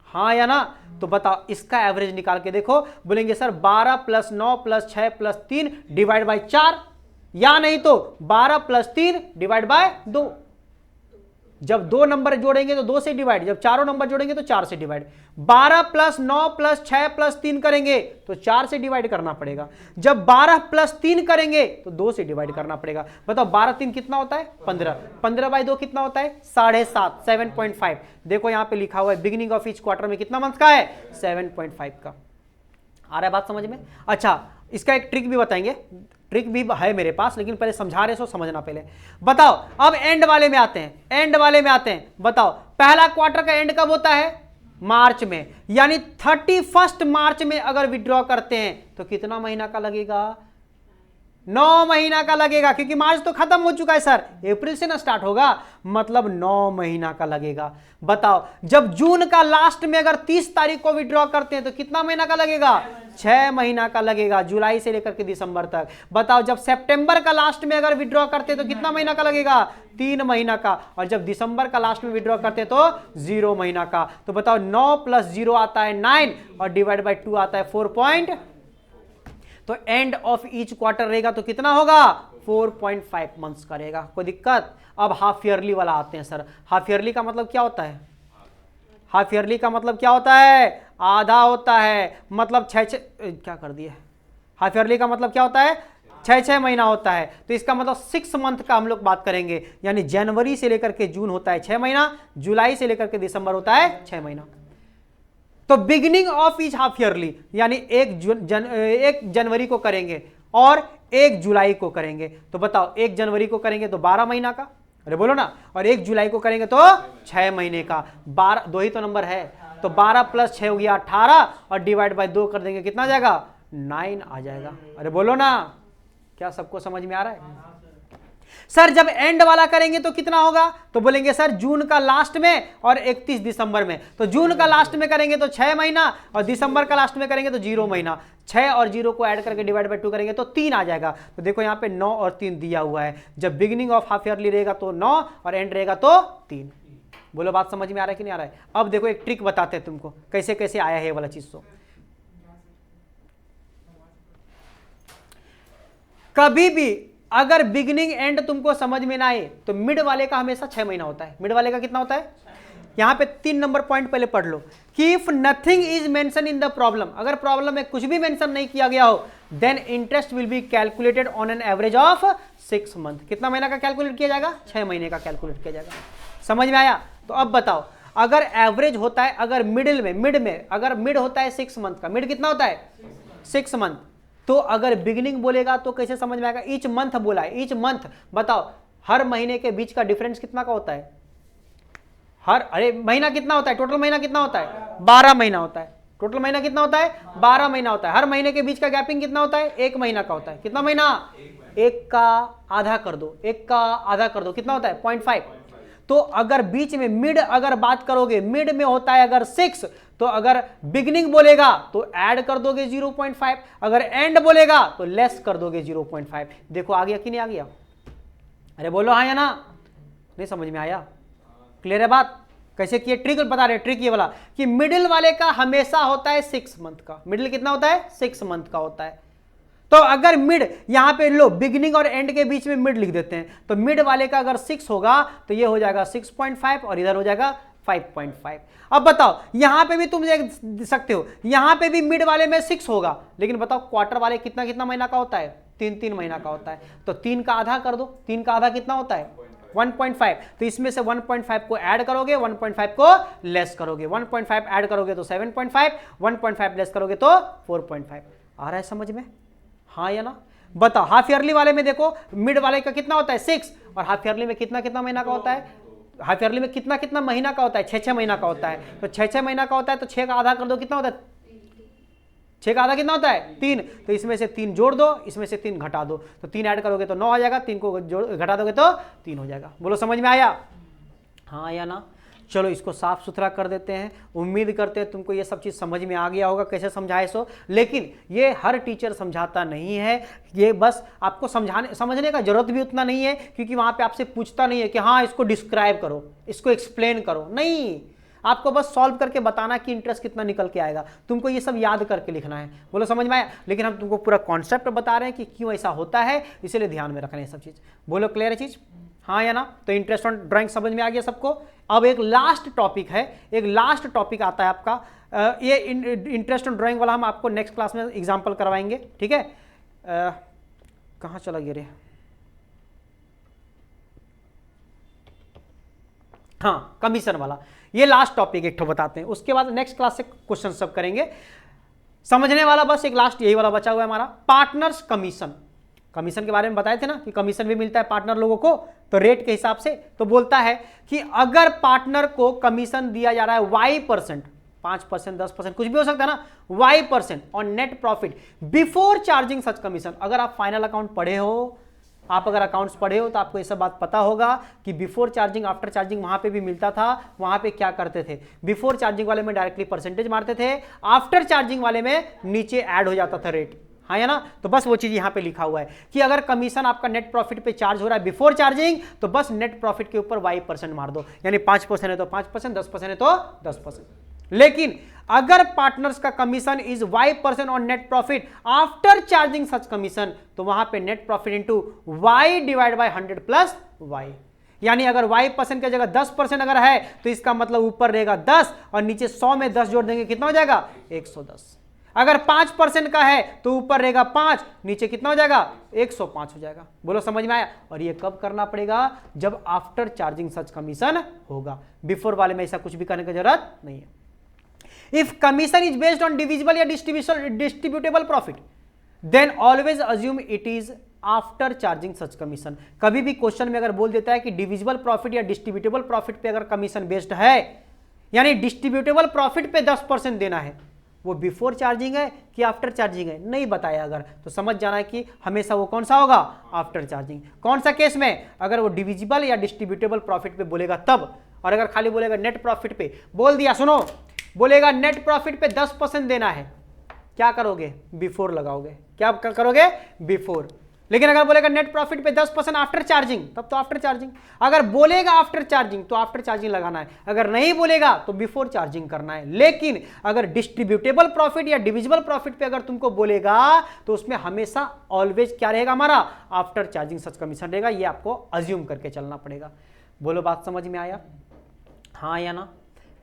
हाँ या ना? तो बताओ इसका एवरेज निकाल के देखो। बोलेंगे सर 12 + 9 + 6 + 3 डिवाइड बाई 4, या नहीं तो 12 + 3 डिवाइड बाय 2। जब 2 नंबर जोड़ेंगे तो 2 से डिवाइड, जब चारों नंबर जोड़ेंगे तो 4 से डिवाइड। 12 + 9 + 6 + 3 करेंगे तो 4 से डिवाइड करना पड़ेगा। जब 12 + 3 करेंगे तो 2 से डिवाइड करना पड़ेगा। बताओ 12 3 कितना होता है? 15। 15 बाई 2 कितना होता है? 7.5, 7.5। देखो यहां पे लिखा हुआ है बिगिनिंग ऑफ ईच क्वार्टर में कितना मंथ का है? 7.5 का। आ रहा है बात समझ में? अच्छा इसका एक ट्रिक भी बताएंगे, ट्रिक भी है मेरे पास, लेकिन पहले समझा रहे सो समझना पहले। बताओ अब एंड वाले में आते हैं, एंड वाले में आते हैं। बताओ पहला क्वार्टर का एंड कब होता है? मार्च में। यानी 31 मार्च में अगर विड्रॉ करते हैं तो कितना महीना का लगेगा? 9 महीना का लगेगा, क्योंकि मार्च तो खत्म हो चुका है सर, अप्रैल से ना स्टार्ट होगा, मतलब 9 महीना का लगेगा। बताओ जब जून का लास्ट में अगर 30 तारीख को विड्रॉ करते हैं तो कितना महीना का लगेगा? 6 महीना का लगेगा, जुलाई से लेकर के दिसंबर तक। बताओ जब सितंबर का लास्ट में अगर विड्रॉ करते हैं तो कितना महीना का लगेगा? 3 महीना का। और जब दिसंबर का लास्ट में विड्रॉ करते हैं तो 0 महीना का। तो बताओ 9 + 0 आता है 9 और डिवाइड बाय 2 आता है 4 तो एंड ऑफ ईच क्वार्टर रहेगा तो कितना होगा? 4.5 मंथ्स का रहेगा। कोई दिक्कत? अब हाफ ईयरली वाला आते हैं सर। हाफ ईयरली का मतलब क्या होता है? हाफ ईयरली का मतलब क्या होता है? आधा होता है, मतलब क्या कर दिए? हाफ ईयरली का मतलब क्या होता है? 6 महीना होता है। तो इसका मतलब 6 मंथ का हम लोग बात करेंगे, यानी जनवरी से लेकर के जून होता है 6 महीना, जुलाई से लेकर के दिसंबर होता है 6 महीना। तो beginning of each half yearly यानी 1 जनवरी को करेंगे और 1 जुलाई को करेंगे। तो बताओ 1 जनवरी को करेंगे तो 12 महीना का, अरे बोलो ना, और 1 जुलाई को करेंगे तो 6 महीने का। 12, 2 ही तो नंबर है, तो 12 + 6 हो गया 18 और डिवाइड बाय 2 कर देंगे, कितना आ जाएगा? 9 आ जाएगा। अरे बोलो ना, क्या सबको समझ में आ रहा है? सर जब एंड वाला करेंगे तो कितना होगा? तो बोलेंगे सर जून का लास्ट में और 31 दिसंबर में। तो जून का लास्ट में करेंगे तो 6 महीना और दिसंबर का लास्ट में करेंगे तो 0 महीना। 6 और 0 को ऐड करके डिवाइड बाय 2 करेंगे तो 3 आ जाएगा। तो देखो यहाँ पे 9 और 3 दिया हुआ है। जब बिगिनिंग ऑफ हाफ ईयरली रहेगा तो 9 और एंड रहेगा तो 3। बोलो बात समझ में आ रहा है कि नहीं आ रहा है? अब देखो एक ट्रिक बताते हैं तुमको कैसे कैसे आया है ये वाला चीज। तो कभी भी अगर बिगिनिंग एंड तुमको समझ में ना आए तो मिड वाले का हमेशा 6 महीना होता है। मिड वाले का कितना होता है? यहां पे 3 नंबर पॉइंट पहले पढ़ लो कि if nothing is mention in the problem, अगर प्रॉब्लम में कुछ भी मेंशन नहीं किया गया हो, then interest will be calculated on an average of 6 month. कितना महीना का कैलकुलेट किया जाएगा? 6 महीने का कैलकुलेट किया जाएगा। समझ में आया? तो अब बताओ अगर एवरेज होता है, अगर मिड में अगर मिड होता है 6 मंथ का, मिड कितना होता है? 6 मंथ। तो अगर बिगिनिंग बोलेगा तो कैसे समझ में आएगा? ईच मंथ बोला है, ईच मंथ। बताओ हर महीने के बीच का डिफरेंस कितना का होता है? अरे महीना कितना होता है? टोटल महीना कितना होता है? 12 महीना होता है। टोटल महीना कितना होता है? 12 महीना होता है। हर महीने के बीच का गैपिंग कितना होता है? 1 महीना का होता है। कितना महीना? 1 का आधा कर दो, 1 का आधा कर दो, कितना होता है? 0.5। तो अगर बीच में मिड अगर बात करोगे, मिड में होता है अगर 6, तो अगर बिगिनिंग बोलेगा तो ऐड कर दोगे 0.5, अगर एंड बोलेगा तो लेस कर दोगे 0.5। देखो आ गया कि नहीं आ गया? अरे बोलो हाँ या ना? नहीं समझ में आया? क्लियर है बात? कैसे किए? ट्रिक बता रहे, ट्रिक ये वाला कि मिडिल वाले का हमेशा होता है 6 मंथ का। मिडिल कितना होता है? 6 मंथ का होता है। तो अगर मिड यहां पे लो, बिगिनिंग और एंड के बीच में मिड लिख देते हैं, तो मिड वाले का अगर 6 होगा तो ये हो जाएगा 6.5 और इधर हो जाएगा 5.5। अब बताओ यहां पे भी तुम देख सकते हो, यहां पे भी मिड वाले में 6 होगा, लेकिन बताओ क्वार्टर वाले कितना कितना महीना का होता है? 3 महीना का होता है। तो 3 का आधा कर दो, 3 का आधा कितना होता है? 1.5। तो इसमें से 1.5 को ऐड करोगे, 1.5 को लेस करोगे। 1.5 ऐड करोगे तो 7.5, 1.5 लेस करोगे तो 4.5। आ रहा है समझ में? हाँ या ना? बताओ हाफ ईयरली वाले में देखो, मिड वाले का कितना होता है? 6, और हाफ ईयरली में कितना कितना महीना का होता है? हाफ ईयरली में कितना कितना महीना का होता है? 6 महीना का होता है। तो 6 महीना का होता है तो 6 का आधा कर दो, कितना होता है? 6 का आधा कितना होता है? 3। तो इसमें से 3 जोड़ दो, इसमें से 3 घटा दो, तो 3 ऐड करोगे तो 9 आ जाएगा, 3 को घटा दोगे तो 3 हो जाएगा। बोलो समझ में आया? हाँ या ना? चलो इसको साफ सुथरा कर देते हैं। उम्मीद करते हैं तुमको ये सब चीज़ समझ में आ गया होगा कैसे समझाए सो। लेकिन ये हर टीचर समझाता नहीं है, ये बस आपको समझने का जरूरत भी उतना नहीं है, क्योंकि वहाँ पे आपसे पूछता नहीं है कि हाँ इसको डिस्क्राइब करो, इसको एक्सप्लेन करो। नहीं, आपको बस सॉल्व करके बताना कि इंटरेस्ट कितना निकल के आएगा। तुमको ये सब याद करके लिखना है। बोलो समझ में आया? लेकिन हम तुमको पूरा कॉन्सेप्ट बता रहे हैं कि क्यों ऐसा होता है, इसलिए ध्यान में रखना है सब चीज़। बोलो क्लियर है चीज़? हाँ या ना? तो इंटरेस्ट ऑन ड्राइंग समझ में आ गया सबको? अब एक लास्ट टॉपिक है, एक लास्ट टॉपिक आता है आपका। ये इंटरेस्ट ऑन ड्राइंग वाला हम आपको नेक्स्ट क्लास में एग्जाम्पल करवाएंगे, ठीक है? कहाँ चला गया रे? हाँ, कमीशन वाला, ये लास्ट टॉपिक एक ठो बताते हैं, उसके बाद नेक्स्ट क्लास से क्वेश्चन सब करेंगे। समझने वाला बस एक लास्ट यही वाला बचा हुआ है हमारा, पार्टनर्स कमीशन। कमीशन के बारे में बताए थे ना कि कमीशन भी मिलता है पार्टनर लोगों को, तो रेट के हिसाब से। तो बोलता है कि अगर पार्टनर को कमीशन दिया जा रहा है Y%, 5%, 10%, कुछ भी हो सकता है ना, y% on net profit before charging such commission. अगर आप फाइनल अकाउंट पढ़े हो, आप अगर अकाउंट्स पढ़े हो तो आपको ये सब बात पता होगा कि बिफोर चार्जिंग आफ्टर चार्जिंग वहां पे भी मिलता था। वहां पे क्या करते थे, बिफोर चार्जिंग वाले में डायरेक्टली परसेंटेज मारते थे, आफ्टर चार्जिंग वाले में नीचे ऐड हो जाता था रेट, हाँ या ना। तो बस वो चीज यहां पे लिखा हुआ है कि अगर कमीशन आपका नेट प्रॉफिट पे चार्ज हो रहा है बिफोर चार्जिंग, तो बस नेट प्रॉफिट के ऊपर y% मार दो, यानी 5% है तो 5%, 10% है तो 10%। लेकिन अगर पार्टनर्स का commission is y% on net profit after charging such commission, तो वहां पे net profit into y divide by 100 plus y, यानी अगर y% की जगह 10% अगर है तो इसका मतलब ऊपर रहेगा 10 और नीचे 100 में 10 जोड़ देंगे कितना हो जाएगा 110। अगर 5% का है तो ऊपर रहेगा 5, नीचे कितना हो जाएगा 105 हो जाएगा। बोलो समझ में आया। और ये कब करना पड़ेगा, जब आफ्टर चार्जिंग सच कमीशन होगा, बिफोर वाले में ऐसा कुछ भी करने की जरूरत नहीं है। If commission is based on divisible या distributable profit, then always assume it is after charging such commission। कभी भी क्वेश्चन में अगर बोल देता है कि डिविजिबल प्रॉफिट या डिस्ट्रीब्यूटेबल प्रॉफिट पे अगर कमीशन बेस्ड है, यानी डिस्ट्रीब्यूटेबल प्रॉफिट पे 10% देना है, वो बिफोर चार्जिंग है कि आफ्टर चार्जिंग है नहीं बताया अगर, तो समझ जाना है कि हमेशा वो कौन सा होगा, आफ्टर चार्जिंग। कौन सा केस में, अगर वो डिविजिबल या डिस्ट्रीब्यूटेबल प्रॉफिट पे बोलेगा तब, और अगर खाली बोलेगा नेट प्रॉफिट पे, बोल दिया सुनो, बोलेगा नेट प्रॉफिट पे 10% देना है, क्या करोगे, बिफोर लगाओगे, क्या करोगे, बिफोर। लेकिन अगर बोलेगा नेट प्रॉफिट पे 10% आफ्टर चार्जिंग, तब तो आफ्टर चार्जिंग। अगर बोलेगा आफ्टर चार्जिंग तो आफ्टर चार्जिंग लगाना है, अगर नहीं बोलेगा तो बिफोर चार्जिंग करना है। लेकिन अगर डिस्ट्रीब्यूटेबल प्रॉफिट या डिविजिबल प्रॉफिट पे अगर तुमको बोलेगा तो उसमें हमेशा ऑलवेज क्या रहेगा हमारा, आफ्टर चार्जिंग सच कमीशन रहेगा। ये आपको अज्यूम करके चलना पड़ेगा। बोलो बात समझ में आया, हाँ या ना,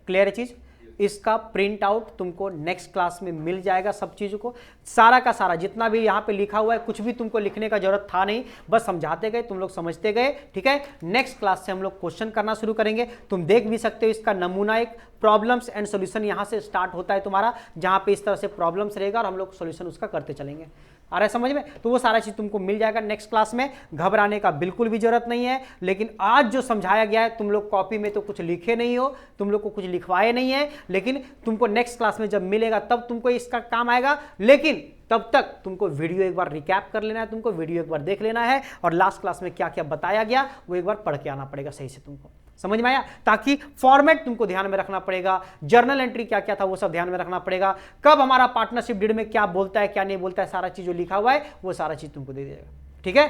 क्लियर है चीज। इसका प्रिंट आउट तुमको नेक्स्ट क्लास में मिल जाएगा, सब चीज़ों को सारा का सारा जितना भी यहाँ पे लिखा हुआ है, कुछ भी तुमको लिखने का जरूरत था नहीं, बस समझाते गए, तुम लोग समझते गए, ठीक है। नेक्स्ट क्लास से हम लोग क्वेश्चन करना शुरू करेंगे। तुम देख भी सकते हो इसका नमूना, एक प्रॉब्लम्स एंड सॉल्यूशन यहाँ से स्टार्ट होता है तुम्हारा, जहाँ पे इस तरह से प्रॉब्लम्स रहेगा और हम लोग सॉल्यूशन उसका करते चलेंगे। आ रहा है समझ में, तो वो सारा चीज तुमको मिल जाएगा नेक्स्ट क्लास में, घबराने का बिल्कुल भी जरूरत नहीं है। लेकिन आज जो समझाया गया है, तुम लोग कॉपी में तो कुछ लिखे नहीं हो, तुम लोग को कुछ लिखवाए नहीं है, लेकिन तुमको नेक्स्ट क्लास में जब मिलेगा तब तुमको इसका काम आएगा। लेकिन तब तक तुमको वीडियो एक बार रिकैप कर लेना है, तुमको वीडियो एक बार देख लेना है, और लास्ट क्लास में क्या क्या बताया गया वो एक बार पढ़ के आना पड़ेगा सही से, तुमको समझ में आया। ताकि फॉर्मेट तुमको ध्यान में रखना पड़ेगा, जर्नल एंट्री क्या क्या था वो सब ध्यान में रखना पड़ेगा, कब हमारा पार्टनरशिप डीड में क्या बोलता है क्या नहीं बोलता है, सारा चीज जो लिखा हुआ है वो सारा चीज तुमको दे देगा, ठीक है।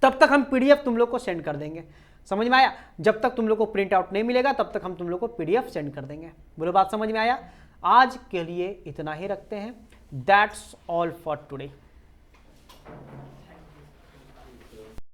तब तक हम पीडीएफ तुम लोग को सेंड कर देंगे, समझ में आया। जब तक तुम लोग को प्रिंट आउट नहीं मिलेगा तब तक हम तुम लोग को पीडीएफ सेंड कर देंगे। बोलो बात समझ में आया। आज के लिए इतना ही रखते हैं। That's all for today.